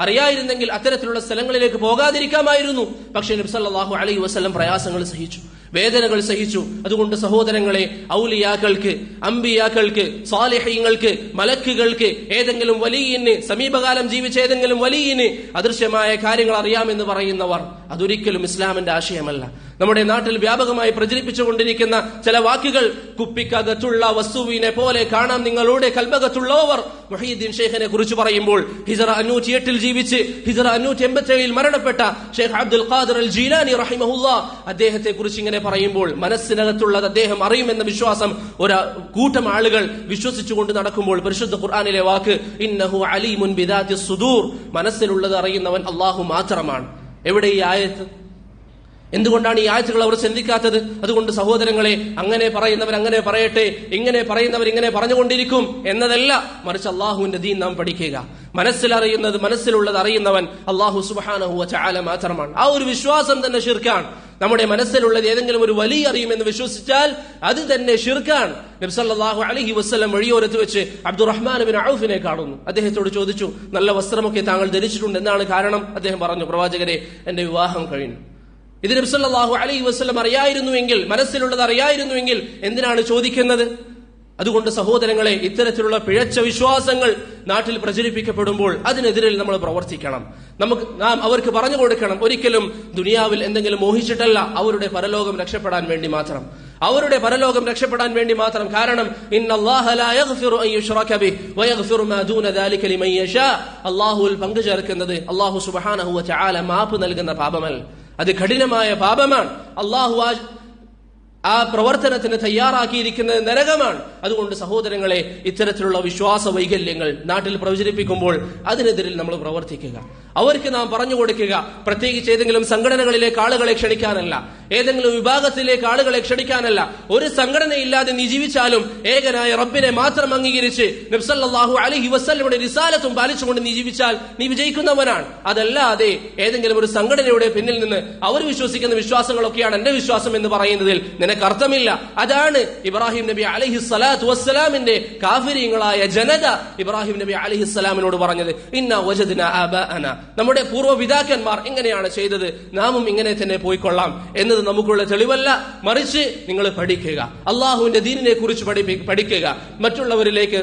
Speaker 1: അറിയായിരുന്നെങ്കിൽ അത്തരത്തിലുള്ള സ്ഥലങ്ങളിലേക്ക് പോകാതിരിക്കാമായിരുന്നു. പക്ഷേ നബി സല്ലല്ലാഹു അലൈഹി വസല്ലം പ്രയാസങ്ങൾ സഹിച്ചു, വേദനകൾ സഹിച്ചു. അതുകൊണ്ട് സഹോദരങ്ങളെ, ഔലിയാക്കൾക്ക്, അംബിയാക്കൾക്ക്, സാലിഹീങ്ങൾക്ക്, മലക്കുകൾക്ക്, ഏതെങ്കിലും വലിയന്, സമീപകാലം ജീവിച്ച ഏതെങ്കിലും വലിയന് അദൃശ്യമായ കാര്യങ്ങൾ അറിയാമെന്ന് പറയുന്നവർ, അതൊരിക്കലും ഇസ്ലാമിന്റെ ആശയമല്ല. നമ്മുടെ നാട്ടിൽ വ്യാപകമായി പ്രചരിപ്പിച്ചുകൊണ്ടിരിക്കുന്ന ചില വാക്കുകൾ, കുപ്പിക്കകത്തുള്ള വസ്തുവിനെ പോലെ കാണാം നിങ്ങളുടെ കൽബകത്തുള്ളവർ, മുഹയ്യിദ്ദീൻ ഷെയ്ഖിനെ കുറിച്ച് പറയുമ്പോൾ ഹിജറ 508 ജീവിച്ച് ഹിജറ 587 മരണപ്പെട്ട ഷെയ്ഖ് അബ്ദുൽ ഖാദിർ അൽ ജീലാനി റഹിമഹുല്ലാഹ് അദ്ദേഹത്തെ കുറിച്ച് ഇങ്ങനെ പറയുമ്പോൾ, മനസ്സിനകത്തുള്ളത് അദ്ദേഹം അറിയുമെന്ന വിശ്വാസം ഒരു കൂട്ടം ആളുകൾ വിശ്വസിച്ചുകൊണ്ട് നടക്കുമ്പോൾ പരിശുദ്ധ ഖുർആനിലെ വാക്ക്, ഇന്നഹു അലീമുൻ ബിദാത്തിസ് സുദൂർ, മനസ്സിലുള്ളത് അറിയുന്നവൻ അല്ലാഹു മാത്രമാണ്. എവിടെ ഈ ആയത്ത്? എന്തുകൊണ്ടാണ് ഈ ആയത്തുകൾ അവർ ചിന്തിക്കാത്തത്? അതുകൊണ്ട് സഹോദരങ്ങളെ, അങ്ങനെ പറയുന്നവർ അങ്ങനെ പറയട്ടെ, ഇങ്ങനെ പറയുന്നവർ ഇങ്ങനെ പറഞ്ഞുകൊണ്ടിരിക്കും എന്നതല്ല, മറിച്ച് അള്ളാഹുവിന്റെ ദീൻ നാം പഠിക്കുക. മനസ്സിലുള്ളത് അറിയുന്നവൻ അള്ളാഹു സുബ്ഹാനഹു വ തആല മാത്രമാണ്. ആ ഒരു വിശ്വാസം തന്നെ ശിർക്കാണ്. നമ്മുടെ മനസ്സിലുള്ളത് ഏതെങ്കിലും ഒരു വലിയ അറിയുമെന്ന് വിശ്വസിച്ചാൽ അത് തന്നെ ശിർക്കാണ്. നബി സല്ലല്ലാഹു അലൈഹി വസല്ലം വഴിയോരത്ത് വെച്ച് അബ്ദുറഹ്മാൻ ബിൻ ഔഫിനെ കാണുന്നു. അദ്ദേഹത്തോട് ചോദിച്ചു, നല്ല വസ്ത്രമൊക്കെ താങ്കൾ ധരിച്ചിട്ടുണ്ട്, എന്താണ് കാരണം? അദ്ദേഹം പറഞ്ഞു, പ്രവാചകരെ, എന്റെ വിവാഹം കഴിഞ്ഞു. ഇത് നബി സല്ലല്ലാഹു അലൈഹി വസല്ലം അറിയായിരുന്നുവെങ്കിൽ, മനസ്സിലുള്ളത് അറിയായിരുന്നുവെങ്കിൽ എന്തിനാണ് ചോദിക്കുന്നത്? അതുകൊണ്ട് സഹോദരങ്ങളെ, ഇത്തരത്തിലുള്ള പിഴച്ച വിശ്വാസങ്ങൾ നാട്ടിൽ പ്രചരിപ്പിക്കപ്പെടുമ്പോൾ അതിനെതിരെ നമ്മൾ പ്രവർത്തിക്കണം. നാം അവർക്ക് പറഞ്ഞു കൊടുക്കണം, ഒരിക്കലും ദുനിയാവിൽ എന്തെങ്കിലും മോഹിച്ചിട്ടല്ല, അവരുടെ പരലോകം രക്ഷപ്പെടാൻ വേണ്ടി മാത്രം, അവരുടെ പരലോകം രക്ഷപ്പെടാൻ വേണ്ടി മാത്രം. കാരണം ഇന്നല്ലാഹ ലാ യഗ്ഫിറു അൻ യുശ്റക ബിഹി വയഗ്ഫിറു മാ ദൂന ദാലിക ലിമൻ യശാ, അല്ലാഹുവിൽ പങ്കു ചേർക്കുന്നത് അല്ലാഹു സുബ്ഹാനഹു വ തആല മാപ്പ് നൽകുന്ന പാപമല്ല, അത് കഠിനമായ പാപമാണ്. അല്ലാഹു ആ പ്രവർത്തനത്തിന് തയ്യാറാക്കിയിരിക്കുന്നത് നരകമാണ്. അതുകൊണ്ട് സഹോദരങ്ങളെ, ഇത്തരത്തിലുള്ള വിശ്വാസ വൈകല്യങ്ങൾ നാട്ടിൽ പ്രചരിപ്പിക്കുമ്പോൾ അതിനെതിരിൽ നമ്മൾ പ്രവർത്തിക്കുക, അവർക്ക് നാം പറഞ്ഞു കൊടുക്കുക. പ്രത്യേകിച്ച് ഏതെങ്കിലും സംഘടനകളിലേക്ക് ആളുകളെ ക്ഷണിക്കാനല്ല, ഏതെങ്കിലും വിഭാഗത്തിലേക്ക് ആളുകളെ ക്ഷണിക്കാനല്ല. ഒരു സംഘടനയില്ലാതെ നീ ജീവിച്ചാലും ഏകനായ റബ്ബിനെ മാത്രം അംഗീകരിച്ച് നബി സല്ലല്ലാഹു അലൈഹി വസല്ലമയുടെ റിസാലത്തും പാലിച്ചുകൊണ്ട് നീ ജീവിച്ചാൽ നീ വിജയിക്കുന്നവനാണ്. അതല്ലാതെ ഏതെങ്കിലും ഒരു സംഘടനയുടെ പിന്നിൽ നിന്ന് അവർ വിശ്വസിക്കുന്ന വിശ്വാസങ്ങളൊക്കെയാണ് എന്റെ വിശ്വാസം എന്ന് പറയുന്നതിൽ നിനക്കർത്ഥമില്ല. അതാണ് ഇബ്രാഹിം നബി അലൈഹിസ്സലാത്തു വസ്സലാമിന്റെ കാഫിരീങ്ങളായ ജനത ഇബ്രാഹിം നബി അലൈഹിസ്സലാമിനോട് പറഞ്ഞത്, ഇന്നാ വജദ്നാ ആബാഅന, നമ്മുടെ പൂർവ്വപിതാക്കന്മാർ ഇങ്ങനെയാണ് ചെയ്തത്, നാമും ഇങ്ങനെ തന്നെ പോയിക്കൊള്ളാം എന്നത് നമുക്കുള്ള തെളിവല്ല. മറിച്ച് നിങ്ങൾ പഠിക്കുക, അള്ളാഹുവിന്റെ ദീനിനെ കുറിച്ച് പഠിക്കുക, മറ്റുള്ളവരിലേക്ക്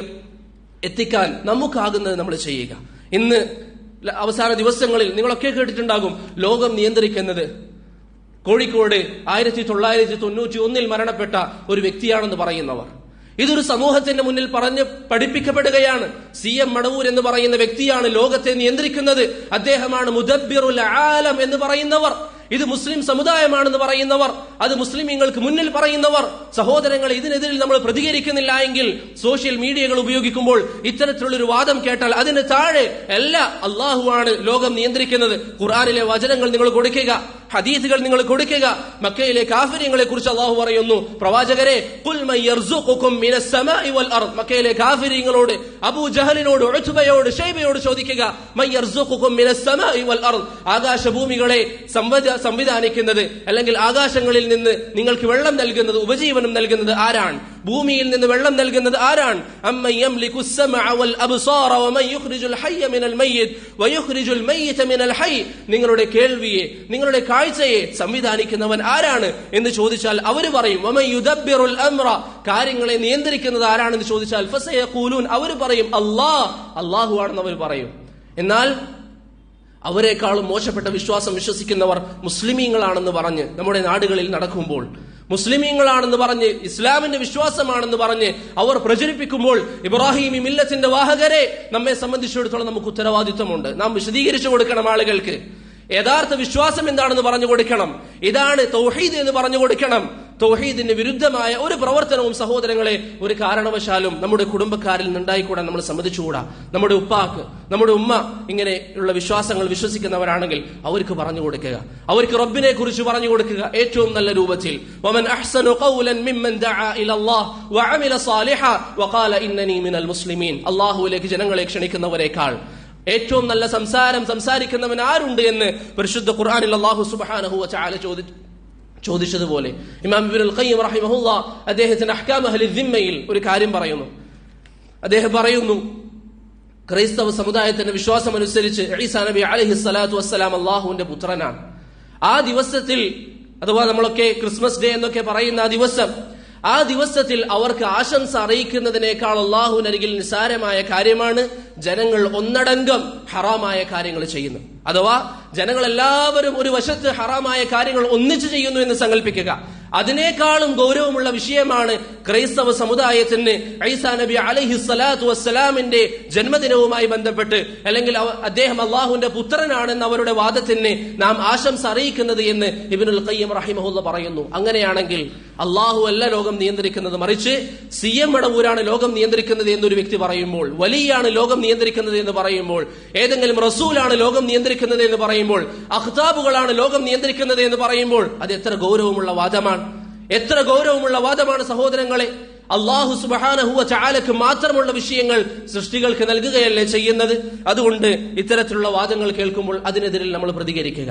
Speaker 1: എത്തിക്കാൻ നമുക്കാകുന്നത് നമ്മൾ ചെയ്യുക. ഇന്ന് അവസാന ദിവസങ്ങളിൽ നിങ്ങളൊക്കെ കേട്ടിട്ടുണ്ടാകും, ലോകം നിയന്ത്രിക്കുന്നത് കോഴിക്കോട് 1991 മരണപ്പെട്ട ഒരു വ്യക്തിയാണെന്ന് പറയുന്നവർ. ഇതൊരു സമൂഹത്തിന്റെ മുന്നിൽ പറഞ്ഞ് പഠിപ്പിക്കപ്പെടുകയാണ്. CM മടവൂർ എന്ന് പറയുന്ന വ്യക്തിയാണ് ലോകത്തെ നിയന്ത്രിക്കുന്നത്, അദ്ദേഹമാണ് മുദബ്ബിറുൽ ആലം എന്ന് പറയുന്നവർ. ഇത് മുസ്ലിം സമുദായമാണെന്ന് പറയുന്നവർ, അത് മുസ്ലിമീങ്ങൾക്ക് മുന്നിൽ പറയുന്നവർ. സഹോദരങ്ങൾ, ഇതിനെതിരിൽ നമ്മൾ പ്രതികരിക്കുന്നില്ല എങ്കിൽ സോഷ്യൽ മീഡിയകൾ ഉപയോഗിക്കുമ്പോൾ ഇത്തരത്തിലുള്ളൊരു വാദം കേട്ടാൽ അതിന് താഴെ എല്ലാ അള്ളാഹുവാണ് ലോകം നിയന്ത്രിക്കുന്നത്, ഖുർആനിലെ വചനങ്ങൾ നിങ്ങൾ കൊടുക്കുക, ഹദീസുകൾ നിങ്ങൾ കൊടുക്കുക. മക്കയിലെ കാഫിര്യങ്ങളെ കുറിച്ച് അള്ളാഹു പറയുന്നു, പ്രവാചകരെ, ഖുൽ മൻ യർസുഖുകും മിനസ് സമാഇ വൽ അർദ്, മക്കയിലെ കാഫിര്യങ്ങളോട്, അബൂ ജഹലിനോട്, ഉത്ബയോട്, ഷൈബയോട് ചോദിക്കുക, മൻ യർസുഖുകും മിനസ് സമാഇ വൽ അർദ്, ആകാശഭൂമികളെ സംവിധാനിക്കുന്നത് അല്ലെങ്കിൽ ആകാശങ്ങളിൽ നിന്ന് നിങ്ങൾക്ക് വെള്ളം നൽകുന്നത്, ഉപജീവനം നൽകുന്നത് ആരാണ്? ഭൂമിയിൽ നിന്ന് വെള്ളം നൽകുന്നത് ആരാണ്? അമ്മൻ യംലികു السمع والابصار ومن يخرج الحي من الميت ويخرج الميت من الحي, നിങ്ങളുടെ കേൾവിയെ, നിങ്ങളുടെ കാഴ്ചയെ സംവിധാനിക്കുന്നവൻ ആരാണ് എന്ന് ചോദിച്ചാൽ അവർ പറയും, വമൻ യുദബ്ബിറുൽ അംറ, കാര്യങ്ങളെ നിയന്ത്രിക്കുന്നത് ആരാണെന്ന് ചോദിച്ചാൽ ഫസയഖൂലൂൻ, അവർ പറയും അല്ലാഹു ആണെന്ന് അവർ പറയും. എന്നാൽ അവരെക്കാളും മോശപ്പെട്ട വിശ്വാസം വിശ്വസിക്കുന്നവർ മുസ്ലിമീങ്ങളാണെന്ന് പറഞ്ഞ് നമ്മുടെ നാടുകളിൽ നടക്കുമ്പോൾ, മുസ്ലിമീങ്ങളാണെന്ന് പറഞ്ഞ് ഇസ്ലാമിന്റെ വിശ്വാസമാണെന്ന് പറഞ്ഞ് അവർ പ്രചരിപ്പിക്കുമ്പോൾ, ഇബ്രാഹിമി മില്ലത്തിന്റെ വാഹകരെ, നമ്മെ സംബന്ധിച്ചിടത്തോളം നമുക്ക് ഉത്തരവാദിത്വമുണ്ട്. നാം വിശദീകരിച്ചു കൊടുക്കണം ആളുകൾക്ക്. യഥാർത്ഥ വിശ്വാസം എന്താണെന്ന് പറഞ്ഞു കൊടുക്കണം. ഇതാണ് തൗഹീദ് എന്ന് പറഞ്ഞു കൊടുക്കണം. തൗഹീദിന് വിരുദ്ധമായ ഒരു പ്രവർത്തനവും സഹോദരങ്ങളെ ഒരു കാരണവശാലും നമ്മുടെ കുടുംബക്കാരിൽ നിന്നുണ്ടായിക്കൂടാൻ നമ്മൾ സമ്മതിച്ചുകൂടാ. നമ്മുടെ ഉപ്പാക്ക്, നമ്മുടെ ഉമ്മ ഇങ്ങനെയുള്ള വിശ്വാസങ്ങൾ വിശ്വസിക്കുന്നവരാണെങ്കിൽ അവർക്ക് പറഞ്ഞു കൊടുക്കുക, അവർക്ക് റബ്ബിനെ കുറിച്ച് പറഞ്ഞു കൊടുക്കുക ഏറ്റവും നല്ല രൂപത്തിൽ. വമൻ അഹ്സനു ഖൗലൻ മിമ്മൻ ദഅ ഇലല്ലാഹ് വഅമില സാലിഹാ വഖാല ഇന്നനി മിനൽ മുസ്ലിമീൻ, അല്ലാഹുവിലേക്ക് ജനങ്ങളെ ക്ഷണിക്കുന്നവരെക്കാൾ ഏറ്റവും നല്ല സംസാരം സംസാരിക്കുന്നവൻ ആരുണ്ട് എന്ന് പരിശുദ്ധ ഖുർആനിൽ അല്ലാഹു സുബ്ഹാനഹു വ തആല ചോദിച്ചതുപോലെ ഇമാം ഇബ്നുൽ ഖയ്യിം റഹിമഹുല്ലാഹ് അദ്ദേഹത്തിന്റെ അഹ്കാം അഹ്ലി ദിമ്മയിൽ ഒരു കാര്യം പറയുന്നു. അദ്ദേഹം പറയുന്നു, ക്രൈസ്തവ സമുദായത്തിന്റെ വിശ്വാസം അനുസരിച്ച് ഈസാ നബി അലൈഹിസ്സലാത്തു വസ്സലാം അല്ലാഹുവിന്റെ പുത്രനാണ്. ആ ദിവസത്തിൽ, അഥവാ നമ്മളൊക്കെ ക്രിസ്മസ് ഡേ എന്നൊക്കെ പറയുന്ന ആ ദിവസത്തിൽ അവർക്ക് ആശംസ അറിയിക്കുന്നതിനേക്കാൾ അല്ലാഹുവിനരികിൽ നിസ്സാരമായ കാര്യമാണ് ജനങ്ങൾ ഒന്നടങ്കം ഹറാമായ കാര്യങ്ങൾ ചെയ്യുന്നു. അഥവാ ജനങ്ങൾ എല്ലാവരും ഒരു വശത്ത് ഹറാമായ കാര്യങ്ങൾ ഒന്നിച്ചു ചെയ്യുന്നു എന്ന് സങ്കല്പിക്കുക. അതിനേക്കാളും ഗൗരവമുള്ള വിഷയമാണ് ക്രൈസ്തവ സമുദായത്തിന് ഈസാ നബി അലൈഹിസ്സലാത്തു വസ്സലാമിന്റെ ജന്മദിനവുമായി ബന്ധപ്പെട്ട്, അല്ലെങ്കിൽ അദ്ദേഹം അള്ളാഹുവിന്റെ പുത്രനാണെന്ന് അവരുടെ വാദത്തിന് നാം ആശംസ അറിയിക്കുന്നത് എന്ന് ഇബ്നുൽ ഖയ്യിം റഹിമഹുല്ലാഹ് പറയുന്നു. അങ്ങനെയാണെങ്കിൽ അള്ളാഹു അല്ല ലോകം നിയന്ത്രിക്കുന്നത്, മറിച്ച് CM മടവൂരാണ് ലോകം നിയന്ത്രിക്കുന്നത് എന്നൊരു വ്യക്തി പറയുമ്പോൾ, വലിയാണ് ലോകം നിയന്ത്രിക്കുന്നത് എന്ന് പറയുമ്പോൾ, ഏതെങ്കിലും റസൂലാണ് ലോകം നിയന്ത്രിക്കുന്നത് എന്ന് പറയുമ്പോൾ, അഖ്താബുകളാണ് ലോകം നിയന്ത്രിക്കുന്നത് എന്ന് പറയുമ്പോൾ, അത് എത്ര ഗൗരവമുള്ള വാദമാണ്, എത്ര ഗൗരവമുള്ള വാദമാണ് സഹോദരങ്ങളെ. അല്ലാഹു സുബ്ഹാനഹു വ തആലക്ക് മാത്രമുള്ള വിഷയങ്ങൾ സൃഷ്ടികൾക്ക് നൽകുകയല്ലേ ചെയ്യുന്നത്. അതുകൊണ്ട് ഇത്തരത്തിലുള്ള വാദങ്ങൾ കേൾക്കുമ്പോൾ അതിനെതിരിൽ നമ്മൾ പ്രതികരിക്കുക,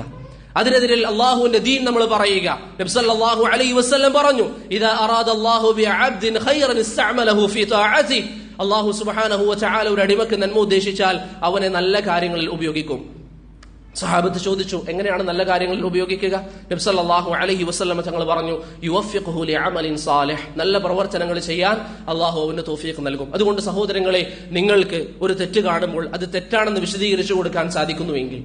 Speaker 1: അതിനെതിരിൽ അല്ലാഹുവിന്റെ ദീൻ നമ്മൾ പറയുക. നബി സല്ലല്ലാഹു അലൈഹി വസല്ലം പറഞ്ഞു, ഇദാ അറാദല്ലാഹു ബിഅബ്ദിൻ ഖൈറൻ ഇസ്തഅമലഹു ഫീ തആഅതി, അല്ലാഹു സുബ്ഹാനഹു വ തആല ഒരു അടിമക്ക് നന്മ ഉദ്ദേശിച്ചാൽ അവനെ നല്ല കാര്യങ്ങളിൽ ഉപയോഗിക്കും. സഹാബത്ത് ചോദിച്ചു, എങ്ങനെയാണ് നല്ല കാര്യങ്ങളിൽ ഉപയോഗിക്കുക? നബി സല്ലല്ലാഹു അലൈഹി വസല്ലം തങ്ങൾ പറഞ്ഞു, യുവഫിഖുഹു ലിഅമലിൻ സാലിഹ്, നല്ല പ്രവർത്തനങ്ങൾ ചെയ്യാൻ അല്ലാഹു അവന് തൗഫീഖ് നൽകും. അതുകൊണ്ട് സഹോദരങ്ങളെ, നിങ്ങൾക്ക് ഒരു തെറ്റ് കാണുമ്പോൾ അത് തെറ്റാണെന്ന് വിശദീകരിച്ചു കൊടുക്കാൻ സാധിക്കുന്നുവെങ്കിൽ,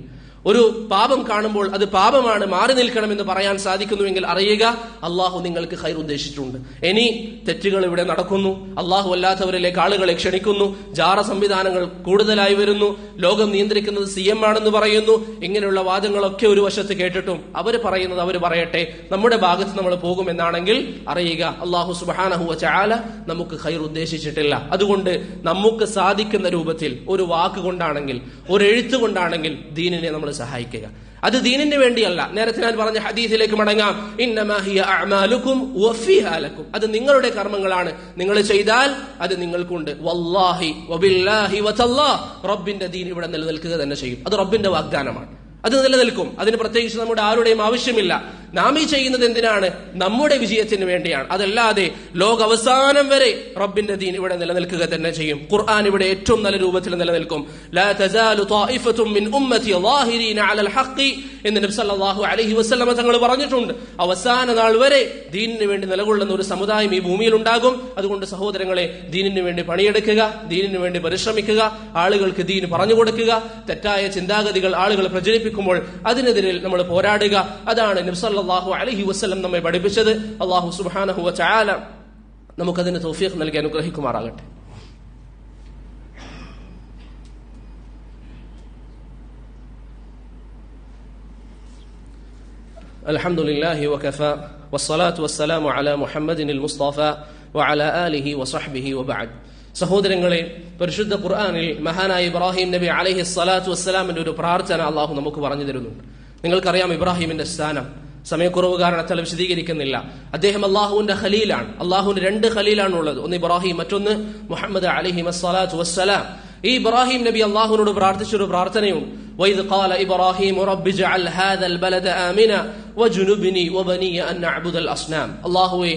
Speaker 1: ഒരു പാപം കാണുമ്പോൾ അത് പാപമാണ്, മാറി നിൽക്കണമെന്ന് പറയാൻ സാധിക്കുന്നുവെങ്കിൽ അറിയുക, അള്ളാഹു നിങ്ങൾക്ക് ഖൈർ ഉദ്ദേശിച്ചിട്ടുണ്ട്. ഇനി തെറ്റുകൾ ഇവിടെ നടക്കുന്നു, അള്ളാഹു അല്ലാത്തവരിലേക്ക് ആളുകളെ ക്ഷണിക്കുന്നു, ജാറ സംവിധാനങ്ങൾ കൂടുതലായി വരുന്നു, ലോകം നിയന്ത്രിക്കുന്നത് CM ആണെന്ന് പറയുന്നു. ഇങ്ങനെയുള്ള വാദങ്ങളൊക്കെ ഒരു വശത്ത് കേട്ടിട്ടും അവർ പറയുന്നത് അവർ പറയട്ടെ, നമ്മുടെ ഭാഗത്ത് നമ്മൾ പോകുമെന്നാണെങ്കിൽ അറിയുക, അള്ളാഹു സുബ്ഹാനഹു വ തആല നമുക്ക് ഖൈർ ഉദ്ദേശിച്ചിട്ടില്ല. അതുകൊണ്ട് നമുക്ക് സാധിക്കുന്ന രൂപത്തിൽ ഒരു വാക്ക് കൊണ്ടാണെങ്കിൽ, ഒരു എഴുത്ത് കൊണ്ടാണെങ്കിൽ ദീനിനെ നമ്മൾ സഹായിക്കുക. അത് ദീനിന് വേണ്ടിയല്ല. നേരത്തെ ഞാൻ പറഞ്ഞ ഹദീസിലേക്ക് മടങ്ങാം, ഇന്നമാ ഹിയ അഅമാലുകും വഫീഹാ ലക്കും, അത് നിങ്ങളുടെ കർമ്മങ്ങളാണ്, നിങ്ങൾ ചെയ്താൽ അത് നിങ്ങൾക്കുണ്ട്. വല്ലാഹി വബില്ലാഹി വതല്ലാഹ്, റബ്ബിന്റെ ദീൻ ഇവിടെ നിലനിൽക്കുക തന്നെ ചെയ്യും. അത് റബ്ബിന്റെ വാഗ്ദാനമാണ്, അത് നിലനിൽക്കും. അതിന് പ്രത്യേകിച്ച് നമ്മുടെ ആരുടെയും ആവശ്യമില്ല. നാം ഈ ചെയ്യുന്നത് എന്തിനാണ്? നമ്മുടെ വിജയത്തിന് വേണ്ടിയാണ്. അതല്ലാതെ ലോകാവസാനം വരെ റബ്ബിന്റെ ദീൻ ഇവിടെ നിലനിൽക്കുക തന്നെ ചെയ്യും. ഖുർആൻ ഇവിടെ ഏറ്റവും നല്ല രൂപത്തിൽ നിലനിൽക്കും. ലാ തസാലു ത്വായിഫത്തും മിൻ ഉമ്മത്തി ളാഹിരീന അലൽ ഹഖ് എന്ന് നബി സല്ലല്ലാഹു അലൈഹി വസല്ലം തങ്ങൾ പറഞ്ഞിട്ടുണ്ട്. അവസാന നാൾ വരെ ദീനിന് വേണ്ടി നിലകൊള്ളുന്ന ഒരു സമുദായം ഈ ഭൂമിയിൽ ഉണ്ടാകും. അതുകൊണ്ട് സഹോദരങ്ങളെ, ദീനിന് വേണ്ടി പണിയെടുക്കുക, ദീനിന് വേണ്ടി പരിശ്രമിക്കുക, ആളുകൾക്ക് ദീൻ പറഞ്ഞു കൊടുക്കുക, തെറ്റായ ചിന്താഗതികൾ ആളുകൾ പ്രചരിപ്പിക്കുമ്പോൾ അതിനെതിരെ നമ്മൾ പോരാടുക. അതാണ് നബി സല്ലല്ലാഹു അലൈഹി വസല്ലം നമ്മെ പഠിപ്പിച്ചത്. അല്ലാഹു സുബ്ഹാനഹു വ തആല നമുക്കതിന് തൗഫീഖ് നൽകി അനുഗ്രഹിക്കുമാറാകട്ടെ. അൽഹംദുലില്ലാഹി വകഫാ വസ്സലാത്തു വസ്സലാമു അലാ മുഹമ്മദിനിൽ മുസ്തഫ വഅലാ ആലിഹി വസഹ്ബിഹി വബഅദ്. സഹോദരങ്ങളെ, പരിശുദ്ധ ഖുർആനിൽ മഹാനായ ഇബ്രാഹിം നബി അലൈഹി സ്വലാത്തു വസ്സലാമിന്റെ ഒരു പ്രാർത്ഥന അള്ളാഹു നമുക്ക് പറഞ്ഞു തരുന്നുണ്ട്. നിങ്ങൾക്കറിയാം ഇബ്രാഹിമിന്റെ സ്ഥാനം. സമയക്കുറവ് കാരണത്താൽ വിശദീകരിക്കുന്നില്ല. അദ്ദേഹം അള്ളാഹുവിന്റെ ഖലീലാണ്. അള്ളാഹുവിന്റെ 2 ഖലീലാണ് ഉള്ളത്. ഒന്ന് ഇബ്രാഹിം, മറ്റൊന്ന് മുഹമ്മദ് അലൈഹി വസ്സലാത്തു വസ്സലാം. ഈ ഇബ്രാഹിം നബി അള്ളാഹുവിനോട് പ്രാർത്ഥിച്ചൊരു പ്രാർത്ഥനയുണ്ട്. വഇദ് ഖാല ഇബ്രാഹിം റബ്ബി ജഅൽ ഹാദൽ ബലദ ആമിന വജുനുബ്നി വബനിയ അൻ നഅ്ബുദൽ അസ്നാം. അല്ലാഹുവേ,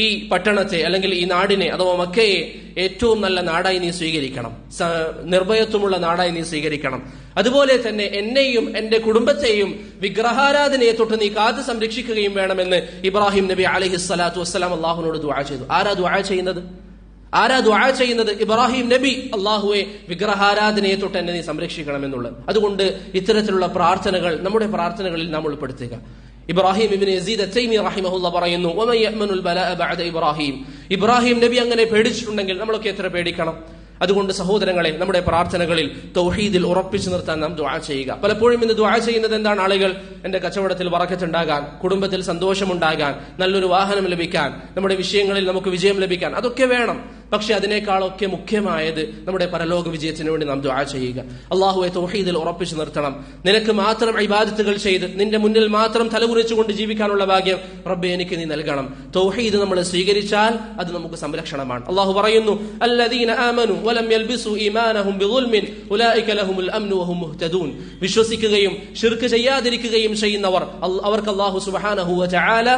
Speaker 1: ഈ പട്ടണത്തെ അല്ലെങ്കിൽ ഈ നാടിനെ അഥവാ മക്കയെ ഏറ്റവും നല്ല നാടായി നീ സ്വീകരിക്കണം, നിർഭയത്വമുള്ള നാടായി നീ സ്വീകരിക്കണം. അതുപോലെ തന്നെ എന്നെയും എന്റെ കുടുംബത്തെയും വിഗ്രഹാരാധനയെ തൊട്ട് നീ കാത്തു സംരക്ഷിക്കുകയും വേണമെന്ന് ഇബ്രാഹിം നബി അലൈഹി സ്വലാത്തു വസ്സലാം അള്ളാഹുവിനോട് ദുആ ചെയ്തു. ആരാ ദുആ ചെയ്യുന്നത്? ഇബ്രാഹിം നബി. അള്ളാഹുവെ, വിഗ്രഹാരാധനയെ തൊട്ട് എന്നെ നീ സംരക്ഷിക്കണമെന്നുള്ളത്. അതുകൊണ്ട് ഇത്തരത്തിലുള്ള പ്രാർത്ഥനകൾ നമ്മുടെ പ്രാർത്ഥനകളിൽ നാം ഉൾപ്പെടുത്തുക. ഇബ്രാഹിം ഇബ്നു യസീദ് അത്തൈമി റഹിമഹുല്ലാഹ് പറയുന്നു, വമൻ യഅ്മനുൽ ബലാഅ ബഅദ ഇബ്രാഹിം. ഇബ്രാഹിം നബി അങ്ങനെ പേടിച്ചിട്ടുണ്ടെങ്കിൽ നമ്മളൊക്കെ എത്ര പേടിക്കണം? അതുകൊണ്ട് സഹോദരങ്ങളെ, നമ്മുടെ പ്രാർത്ഥനകളിൽ തൗഹീദിൽ ഉറപ്പിച്ചു നിർത്താൻ നാം ദുആ ചെയ്യുക. പലപ്പോഴും ഇന്ന് ദുആ ചെയ്യുന്നത് എന്താണ്? ആളുകൾ എന്റെ കച്ചവടത്തിൽ ബറക്കത്തുണ്ടാകാൻ, കുടുംബത്തിൽ സന്തോഷമുണ്ടാകാൻ, നല്ലൊരു വാഹനം ലഭിക്കാൻ, നമ്മുടെ വിഷയങ്ങളിൽ നമുക്ക് വിജയം ലഭിക്കാൻ, അതൊക്കെ വേണം. പക്ഷെ അതിനേക്കാളൊക്കെ മുഖ്യമായത് നമ്മുടെ പരലോക വിജയത്തിന് വേണ്ടി നാം ദുആ ചെയ്യുക. അല്ലാഹുവേ, തൗഹീദിൽ ഉറപ്പിച്ചു നിർത്തണം. നിനക്ക് മാത്രം ഇബാദത്തുകൾ ചെയ്ത് നിന്റെ മുന്നിൽ മാത്രം തലകുറിച്ചുകൊണ്ട് ജീവിക്കാനുള്ള ഭാഗ്യം റബ്ബേ എനിക്ക് നീ നൽകണം. തൗഹീദ് നമ്മൾ സ്വീകരിച്ചാൽ അത് നമുക്ക് സംരക്ഷണമാണ്. അല്ലാഹു പറയുന്നു, അല്ലദീന ആമനു വലം യൽബിസു ഈമാനഹും ബിദുൽമിൻ ഉലൈക ലഹുമുൽ അംനു വഹും മുഹ്തദൂൻ. വിശ്വസിക്കുകയും ശിർക്ക് ചെയ്യാതിരിക്കുകയും ചെയ്യുന്നവർ അവർക്ക് അല്ലാഹു സുബ്ഹാനഹു വ തആല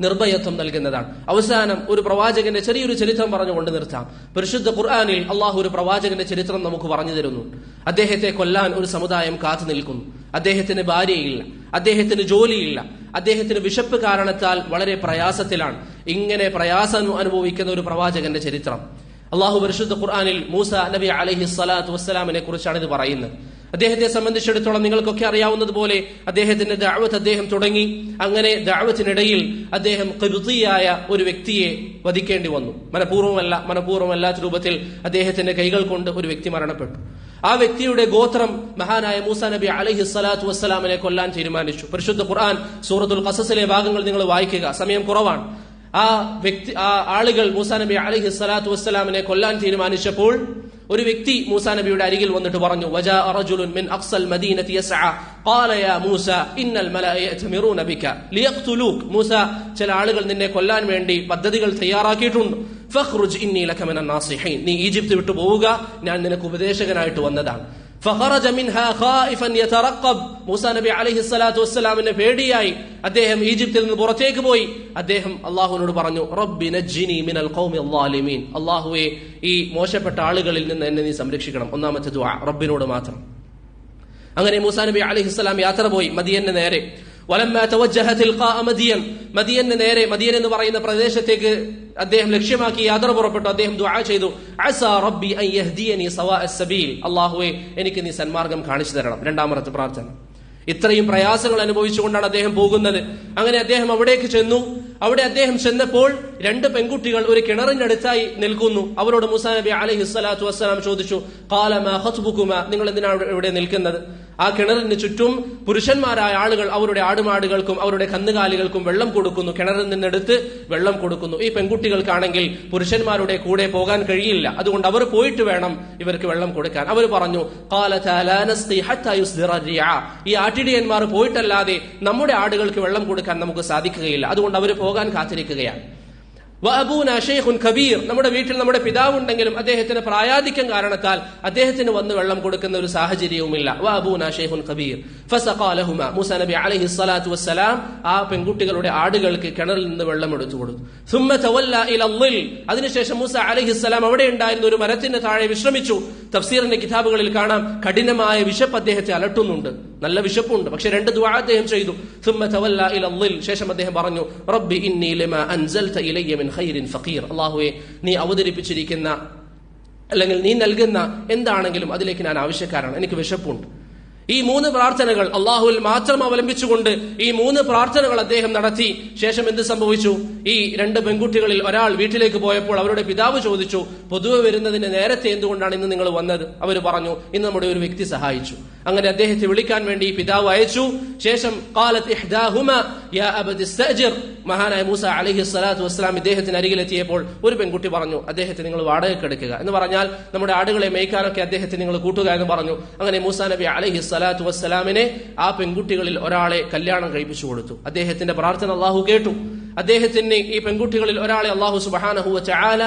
Speaker 1: നിർഭയത്വം നൽകുന്നതാണ്. അവസാനം ഒരു പ്രവാചകന്റെ ചെറിയൊരു ചരിത്രം പറഞ്ഞുകൊണ്ട് നിർത്താം. പരിശുദ്ധ ഖുർആനിൽ അള്ളാഹു ഒരു പ്രവാചകന്റെ ചരിത്രം നമുക്ക് പറഞ്ഞു തരുന്നു. അദ്ദേഹത്തെ കൊല്ലാൻ ഒരു സമുദായം കാത്തു നിൽക്കുന്നു. അദ്ദേഹത്തിന് ഭാര്യയില്ല, അദ്ദേഹത്തിന് ജോലിയില്ല, അദ്ദേഹത്തിന് വിശപ്പ് കാരണത്താൽ വളരെ പ്രയാസത്തിലാണ്. ഇങ്ങനെ പ്രയാസം അനുഭവിക്കുന്ന ഒരു പ്രവാചകന്റെ ചരിത്രം അള്ളാഹു പരിശുദ്ധ ഖുർആനിൽ മൂസ നബി അലൈഹി സ്വലാത്തു വസ്സലാമിനെ കുറിച്ചാണ് ഇത് പറയുന്നത്. അദ്ദേഹത്തെ സംബന്ധിച്ചിടത്തോളം നിങ്ങൾക്കൊക്കെ അറിയാവുന്നതുപോലെ അദ്ദേഹത്തിന്റെ ദഅവത്ത് അദ്ദേഹം തുടങ്ങി. അങ്ങനെ ദഅവത്തിനിടയിൽ അദ്ദേഹം ഖിബ്തിയായ ഒരു വ്യക്തിയെ വധിക്കേണ്ടി വന്നു. മനഃപൂർവ്വമല്ലാത്ത രൂപത്തിൽ അദ്ദേഹത്തിന്റെ കൈകൾ കൊണ്ട് ഒരു വ്യക്തി മരണപ്പെട്ടു. ആ വ്യക്തിയുടെ ഗോത്രം മഹാനായ മൂസ നബി അലൈഹി സ്വലാത്തു വസ്സലാമിനെ കൊല്ലാൻ തീരുമാനിച്ചു. പരിശുദ്ധ ഖുർആൻ സൂറത്തുൽ ഖസസിലെ ഭാഗങ്ങൾ നിങ്ങൾ വായിക്കുക, സമയം കുറവാണ്. ആ ആളുകൾ മൂസാ നബി അലൈഹി സ്വലാത്തു വസ്സലാമിനെ കൊല്ലാൻ തീരുമാനിച്ചപ്പോൾ ഒരു വ്യക്തി മൂസാ നബിയുടെ അരികിൽ വന്നിട്ട് പറഞ്ഞു, വജാഅ റജുലുൻ മിൻ അഖ്സൽ മദീനതി യസ്അ ഖാല യാ മൂസ ഇന്നൽ മലഅ യഅ്തമിറൂന ബിക ലിയഖ്തുലൂക. മൂസ, ചില ആളുകൾ നിന്നെ കൊല്ലാൻ വേണ്ടി പദ്ധതികൾ തയ്യാറാക്കിയിട്ടുണ്ട്. ഫഖ്റുജ് ഇന്നി ലക മിനൻ നാസിഹീൻ. നീ ഈജിപ്ത് വിട്ടു പോവുക, ഞാൻ നിനക്ക് ഉപദേശകനായിട്ട് വന്നതാണ്. ഫഖറജ മിൻഹാ ഖായിഫൻ യതറഖബ്. മൂസാ നബി അലൈഹി സ്വലാത്തു വസ്സലാമിന് പേടിയായി അദ്ദേഹം ഈജിപ്തിൽ നിന്ന് പുറത്തേക്ക് പോയി. അദ്ദേഹം അല്ലാഹുവിനോട് പറഞ്ഞു, റബ്ബി നജ്ജിനി മിനൽ ഖൗമിൽ ളാലിമീൻ. അല്ലാഹുവേ, ഈ മോശപ്പെട്ട ആളുകളിൽ നിന്ന് എന്നെ നീ സംരക്ഷിക്കണം. ഒന്നാമത്തെ ദുആ റബ്ബിനോട് മാത്രം. അങ്ങനെ മൂസാ നബി അലൈഹിസ്സലാം യാത്ര പോയി മദിയന് നേരെ. വലമ്മ തവജ്ജഹ തിൽഖാഅ മദിയൻ. മദിയന് നേരെ, മദിയൻ എന്ന് പറയുന്ന പ്രദേശത്തേക്ക് അദ്ദേഹം ലക്ഷ്യമാക്കി യാത്ര പുറപ്പെട്ടു. അദ്ദേഹം ദുആ ചെയ്തു, അസാ റബ്ബി അൻ യഹ്ദിയനി സവാഅ സബീൽ. അല്ലാഹുവേ, എനിക്ക് നീ സന്മാർഗം കാണിച്ചു തരണം. രണ്ടാമത്തെ പ്രാർത്ഥന. ഇത്രയും പ്രയാസങ്ങൾ അനുഭവിച്ചുകൊണ്ടാണ് അദ്ദേഹം പോകുന്നത്. അങ്ങനെ അദ്ദേഹം അവിടേക്ക് ചെന്നു. അവിടെ അദ്ദേഹം ചെന്നപ്പോൾ 2 പെൺകുട്ടികൾ ഒരു കിണറിനടുത്തായി നിൽക്കുന്നു. അവരോട് മൂസാ നബി അലൈഹി സ്വലാത്തു വസ്സലാം ചോദിച്ചു, ഖാല മാ ഖത്ബുകുമാ, നിങ്ങൾ എന്തിനാണ് ഇവിടെ നിൽക്കുന്നത്? ആ കിണറിന് ചുറ്റും പുരുഷന്മാരായ ആളുകൾ അവരുടെ ആടുമാടുകൾക്കും അവരുടെ കന്നുകാലികൾക്കും വെള്ളം കൊടുക്കുന്നു. കിണറിൽ നിന്നെടുത്ത് വെള്ളം കൊടുക്കുന്നു. ഈ പെൺകുട്ടികൾക്കാണെങ്കിൽ പുരുഷന്മാരുടെ കൂടെ പോകാൻ കഴിയില്ല. അതുകൊണ്ട് അവർ പോയിട്ട് വേണം ഇവർക്ക് വെള്ളം കൊടുക്കാൻ. അവർ പറഞ്ഞു, ഖാലതാ ലാ നസ്ഖി ഹത്താ യുസ്ദിറ റിആ. ഈ ആട്ടിടിയന്മാർ പോയിട്ടല്ലാതെ നമ്മുടെ ആടുകൾക്ക് വെള്ളം കൊടുക്കാൻ നമുക്ക് സാധിക്കുകയില്ല. അതുകൊണ്ട് അവർ പോകാൻ കാത്തിരിക്കുകയാണ്. വഅബൂനാ ശൈഖുൻ കബീർ, നമ്മുടെ വീട്ടിൽ നമ്മുടെ പിതാവുണ്ടെങ്കിലും അദ്ദേഹത്തിന് പ്രായാധിക്യം കാരണത്താൽ അദ്ദേഹത്തിന് വന്ന് വെള്ളം കൊടുക്കുന്ന ഒരു സാഹചര്യവുമില്ല. വഅബൂനാ ശൈഖുൻ കബീർ ഫസഖാ ലഹുമാ, മൂസാ നബി അലൈഹി സ്വലാത്തു വസ്സലാം ആ പെൺകുട്ടികളുടെ ആടുകൾക്ക് കിണറിൽ നിന്ന് വെള്ളം എടുത്തു കൊടുത്തു. സുമ്മ തവല്ല ഇലൽ ളിൽ, അതിനുശേഷം മൂസാ അലൈഹിസ്സലാം അവിടെ ഉണ്ടായിരുന്ന ഒരു മരത്തിന് താഴെ വിശ്രമിച്ചു. തഫ്സീറിന്റെ കിതാബുകളിൽ കാണാം കഠിനമായ വിശപ്പ് അദ്ദേഹത്തെ അലട്ടുന്നുണ്ട്, നല്ല വിശപ്പുണ്ട്. പക്ഷെ 2 ദുആ അദ്ദേഹം ചെയ്തു. സുമ്മ തവല്ല ഇലൽ ളിൽ, ശേഷം അദ്ദേഹം പറഞ്ഞു റബ്ബി ഇന്നി ലിമാ അൻസൽത ഇലയ്യ മിൻ ഖൈരിൻ ഫഖീർ, അല്ലാഹുവേ നീ അവതരിപ്പിച്ചിരിക്കുന്ന അല്ലെങ്കിൽ നീ നൽകുന്ന എന്താണെങ്കിലും അതിലേക്ക് ഞാൻ ആവശ്യക്കാരാണ്, എനിക്ക് വിശപ്പുണ്ട്. ഈ 3 പ്രാർത്ഥനകൾ അള്ളാഹുവിൽ മാത്രം അവലംബിച്ചുകൊണ്ട് ഈ 3 പ്രാർത്ഥനകൾ അദ്ദേഹം നടത്തി. ശേഷം എന്ത് സംഭവിച്ചു? ഈ 2 പെൺകുട്ടികളിൽ ഒരാൾ വീട്ടിലേക്ക് പോയപ്പോൾ അവരുടെ പിതാവ് ചോദിച്ചു, പൊതുവെ വരുന്നതിന് നേരത്തെ എന്തുകൊണ്ടാണ് ഇന്ന് നിങ്ങൾ വന്നത്? അവർ പറഞ്ഞു, ഇന്ന് നമ്മുടെ ഒരു വ്യക്തി സഹായിച്ചു. അങ്ങനെ അദ്ദേഹത്തെ വിളിക്കാൻ വേണ്ടി പിതാവ് അയച്ചു. ശേഷം ഖാലത് ഇഹ്ദാഹുമാ യാ അബതി ഇസ്തഅ്ജിർ, മഹാനായ മൂസ അലൈഹി സ്വലാത്തു വസ്സലാം ഇദ്ദേഹത്തിന് അരികിലെത്തിയപ്പോൾ ഒരു പെൺകുട്ടി പറഞ്ഞു, അദ്ദേഹത്തെ നിങ്ങൾ വാടകയ്ക്ക് എടുക്കുക എന്ന് പറഞ്ഞാൽ നമ്മുടെ ആടുകളെ മേയ്ക്കാനൊക്കെ അദ്ദേഹത്തെ നിങ്ങൾ കൂട്ടുക എന്ന് പറഞ്ഞു. അങ്ങനെ മൂസാ നബി അലൈഹി സ്വലാത്തു വസ്സലാമിനെ ആ പെൺകുട്ടികളിൽ ഒരാളെ കല്യാണം കഴിപ്പിച്ചു കൊടുത്തു. അദ്ദേഹത്തിന്റെ പ്രാർത്ഥന അള്ളാഹു കേട്ടു. അദ്ദേഹത്തിന് ഈ പെൺകുട്ടികളിൽ ഒരാളെ അള്ളാഹു സുബ്ഹാനഹു വ തആല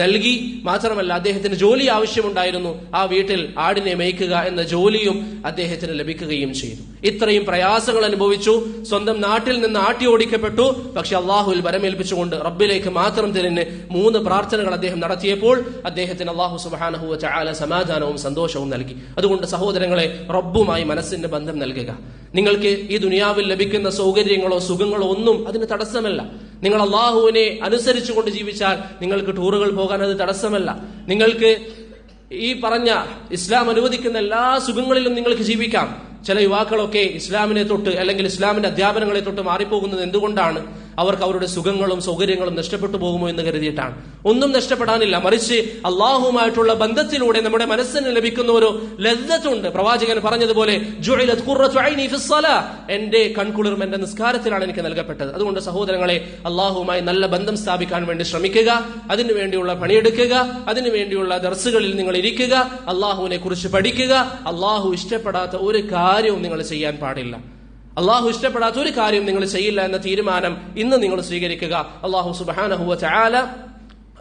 Speaker 1: നൽകി. മാത്രമല്ല അദ്ദേഹത്തിന് ജോലി ആവശ്യമുണ്ടായിരുന്നു. ആ വീട്ടിൽ ആടിനെ മേയ്ക്കുക എന്ന ജോലിയും അദ്ദേഹത്തിന് ലഭിക്കുകയും ചെയ്തു. ഇത്രയും പ്രയാസങ്ങൾ അനുഭവിച്ചു. സ്വന്തം നാട്ടിൽ നിന്ന് ആട്ടി ഓടിക്കപ്പെട്ടു. പക്ഷെ അള്ളാഹുവിൽ വരമേൽപ്പിച്ചുകൊണ്ട് റബ്ബിലേക്ക് മാത്രം തിരിഞ്ഞ് 3 പ്രാർത്ഥനകൾ അദ്ദേഹം നടത്തിയപ്പോൾ അദ്ദേഹത്തിന് അള്ളാഹു സുബ്ഹാനഹു വ തആല സമാധാനവും സന്തോഷവും നൽകി. അതുകൊണ്ട് സഹോദരങ്ങളെ, റബ്ബുമായി മനസ്സിന്റെ ബന്ധം നൽകുക. നിങ്ങൾക്ക് ഈ ദുനിയാവിൽ ലഭിക്കുന്ന സൗകര്യങ്ങളോ സുഖങ്ങളോ ഒന്നും അതിന് തടസ്സമല്ല. നിങ്ങൾ അള്ളാഹുവിനെ അനുസരിച്ചുകൊണ്ട് ജീവിച്ചാൽ നിങ്ങൾക്ക് ടൂറുകൾ പോകാൻ അത് തടസ്സമല്ല. നിങ്ങൾക്ക് ഈ പറഞ്ഞ ഇസ്ലാം അനുവദിക്കുന്ന എല്ലാ സുഖങ്ങളിലും നിങ്ങൾക്ക് ജീവിക്കാം. ചില യുവാക്കളൊക്കെ ഇസ്ലാമിനെ തൊട്ട് അല്ലെങ്കിൽ ഇസ്ലാമിന്റെ അധ്യാപനങ്ങളെ തൊട്ട് മാറിപ്പോകുന്നത് എന്തുകൊണ്ടാണ്? അവർക്ക് അവരുടെ സുഖങ്ങളും സൗകര്യങ്ങളും നഷ്ടപ്പെട്ടു പോകുമോ എന്ന് കരുതിയിട്ടാണ്. ഒന്നും നഷ്ടപ്പെടാനില്ല, മറിച്ച് അള്ളാഹുമായിട്ടുള്ള ബന്ധത്തിലൂടെ നമ്മുടെ മനസ്സിന് ലഭിക്കുന്ന ഒരു ലദ്ദത്തുണ്ട്. പ്രവാചകൻ പറഞ്ഞതുപോലെ ജുഇലത് ഖുറത്തു ഐനി ഫിസ്സലാ, എന്റെ കൺകുളിർമ എന്റെ നിസ്കാരത്തിലാണ് എനിക്ക് നൽകപ്പെട്ടത്. അതുകൊണ്ട് സഹോദരങ്ങളെ, അള്ളാഹുമായി നല്ല ബന്ധം സ്ഥാപിക്കാൻ വേണ്ടി ശ്രമിക്കുക, അതിനുവേണ്ടിയുള്ള പണിയെടുക്കുക, അതിനുവേണ്ടിയുള്ള ദർസുകളിൽ നിങ്ങൾ ഇരിക്കുക, അള്ളാഹുവിനെ കുറിച്ച് പഠിക്കുക. അള്ളാഹു ഇഷ്ടപ്പെടാത്ത ഒരു കാര്യവും നിങ്ങൾ ചെയ്യാൻ പാടില്ല. അള്ളാഹു ഇഷ്ടപ്പെടാത്ത ഒരു കാര്യം നിങ്ങൾ ചെയ്യില്ല എന്ന തീരുമാനം ഇന്ന് നിങ്ങൾ സ്വീകരിക്കുക. അള്ളാഹു സുബ്ഹാനഹു വ തആല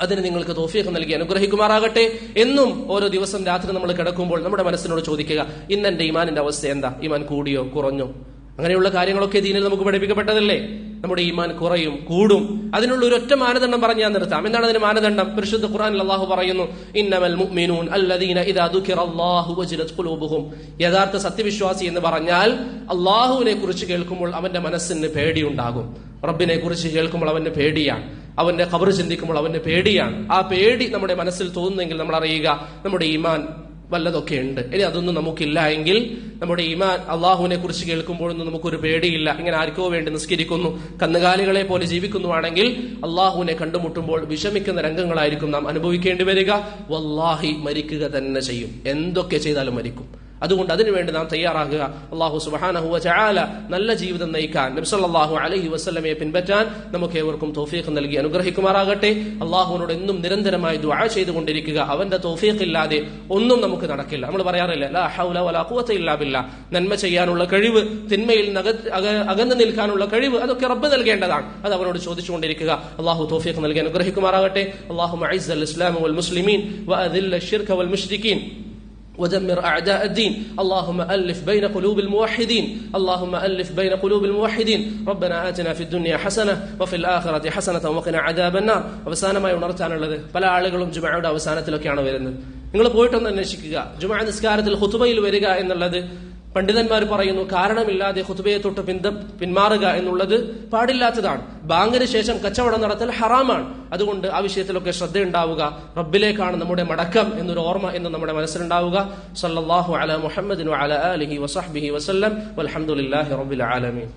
Speaker 1: അതിന് നിങ്ങൾക്ക് തൗഫീഖ് നൽകി അനുഗ്രഹിക്കുമാറാകട്ടെ. എന്നും ഓരോ ദിവസം രാത്രി നമ്മൾ കിടക്കുമ്പോൾ നമ്മുടെ മനസ്സിനോട് ചോദിക്കുക, ഇന്ന് എന്റെ ഈമാനിന്റെ അവസ്ഥ എന്താ? ഈമാൻ കൂടിയോ കുറഞ്ഞോ? അങ്ങനെയുള്ള കാര്യങ്ങളൊക്കെ ദീനിൽ നമുക്ക് പഠിപ്പിക്കപ്പെട്ടതല്ലേ? നമ്മുടെ ഈമാൻ കുറയും കൂടും. അതിനുള്ള ഒരു ഒറ്റ മാനദണ്ഡം പറഞ്ഞ് ഞാൻ നിർത്താം. എന്താണ് അതിന് മാനദണ്ഡം? പരിശുദ്ധ ഖുർആനിൽ അല്ലാഹു പറയുന്നു, ഇന്നമൽ മുഅ്മിനൂൻ അല്ലദീന ഇദാ ദുകിറല്ലാഹു വജിലത് ഖുലൂബുഹും. യഥാർത്ഥ സത്യവിശ്വാസി എന്ന് പറഞ്ഞാൽ അള്ളാഹുവിനെ കുറിച്ച് കേൾക്കുമ്പോൾ അവന്റെ മനസ്സിന് പേടിയുണ്ടാകും. റബ്ബിനെ കുറിച്ച് കേൾക്കുമ്പോൾ അവന്റെ പേടിയാണ്. അവന്റെ ഖബർ ചിന്തിക്കുമ്പോൾ അവന്റെ പേടിയാണ്. ആ പേടി നമ്മുടെ മനസ്സിൽ തോന്നുന്നെങ്കിൽ നമ്മൾ അറിയുക നമ്മുടെ ഈമാൻ വല്ലതൊക്കെ ഉണ്ട്. ഇനി അതൊന്നും നമുക്കില്ല എങ്കിൽ നമ്മുടെ ഈമാൻ അള്ളാഹുവിനെ കുറിച്ച് കേൾക്കുമ്പോഴൊന്നും നമുക്കൊരു പേടിയില്ല, ഇങ്ങനെ ആർക്കോ വേണ്ടി നിസ്കരിക്കുന്നു, കന്നുകാലികളെ പോലെ ജീവിക്കുന്നുവാണെങ്കിൽ അള്ളാഹുവിനെ കണ്ടുമുട്ടുമ്പോൾ വിഷമിക്കുന്ന രംഗങ്ങളായിരിക്കും നാം അനുഭവിക്കേണ്ടി വരിക. വല്ലാഹി മരിക്കുക തന്നെ ചെയ്യും, എന്തൊക്കെ ചെയ്താലും മരിക്കും. അതുകൊണ്ട് അതിനുവേണ്ടി നാം തയ്യാറാകുക. അല്ലാഹു സുബ്ഹാനഹു വ തആല നല്ല ജീവിതം നയിക്കാൻ, നബി സല്ലല്ലാഹു അലൈഹി വസല്ലമയെ പിൻപറ്റാൻ നമുക്ക് ഏവർക്കും തൗഫീഖ് നൽകി അനുഗ്രഹിക്കുമാറാകട്ടെ. അല്ലാഹുവിനോട് എന്നും നിരന്തരമായി ദുആ ചെയ്തുകൊണ്ടിരിക്കുക. അവന്റെ തൗഫീഖ് ഇല്ലാതെ ഒന്നും നമുക്ക് നടക്കില്ല. നമ്മൾ പറയാറില്ല, ലാ ഹൗല വലാ ഖുവത ഇല്ലാ ബില്ലാ. നന്മ ചെയ്യാനുള്ള കഴിവ്, തിന്മയിൽ അകന്നു നിൽക്കാനുള്ള കഴിവ്, അതൊക്കെ റബ്ബ് നൽകേണ്ടതാണ്. അത് അവനോട് ചോദിച്ചുകൊണ്ടിരിക്കുക. അല്ലാഹു തൗഫീഖ് നൽകി അനുഗ്രഹിക്കുമാറാകട്ടെ. അല്ലാഹുമ്മ അഇസ്സൽ ഇസ്ലാമ വൽ മുസ്ലിമീൻ വഅദില്ല الشرك والمشركين ودمر أعداء الدين. اللهم ألف بين قلوب الموحدين. اللهم ألف بين قلوب الموحدين. ربنا آتنا في الدنيا حسنة وفي الآخرة حسنة وقنا عذاب النار. അവസാനമായി ഉണർത്താനുള്ളത്, പല ആളുകളും ജുമഅയുടെ അവസാനത്തിലൊക്കെയാണ് വരുന്നത്. നിങ്ങൾ പോയിട്ടൊന്ന് അന്വേഷിക്കുക. ജുമഅ നിസ്കാരത്തിൽ ഖുതുബയിൽ വരിക എന്നുള്ളത് പണ്ഡിതന്മാർ പറയുന്നു കാരണമില്ലാതെ ഖുതുബയെ തൊട്ട് പിന്മാറുക എന്നുള്ളത് പാടില്ലാത്തതാണ്. ബാങ്കിന് ശേഷം കച്ചവടം നടത്തൽ ഹറാമാണ്. അതുകൊണ്ട് ആ വിഷയത്തിലൊക്കെ ശ്രദ്ധയുണ്ടാവുക. റബ്ബിലേക്കാണ് നമ്മുടെ മടക്കം എന്നൊരു ഓർമ്മ എന്ന് നമ്മുടെ മനസ്സിലുണ്ടാവുക. സല്ലല്ലാഹു അലാ മുഹമ്മദിൻ വഅലാ ആലിഹി വസഹ്ബിഹി വസല്ലം വൽഹംദുലില്ലാഹി റബ്ബിൽ ആലമീൻ.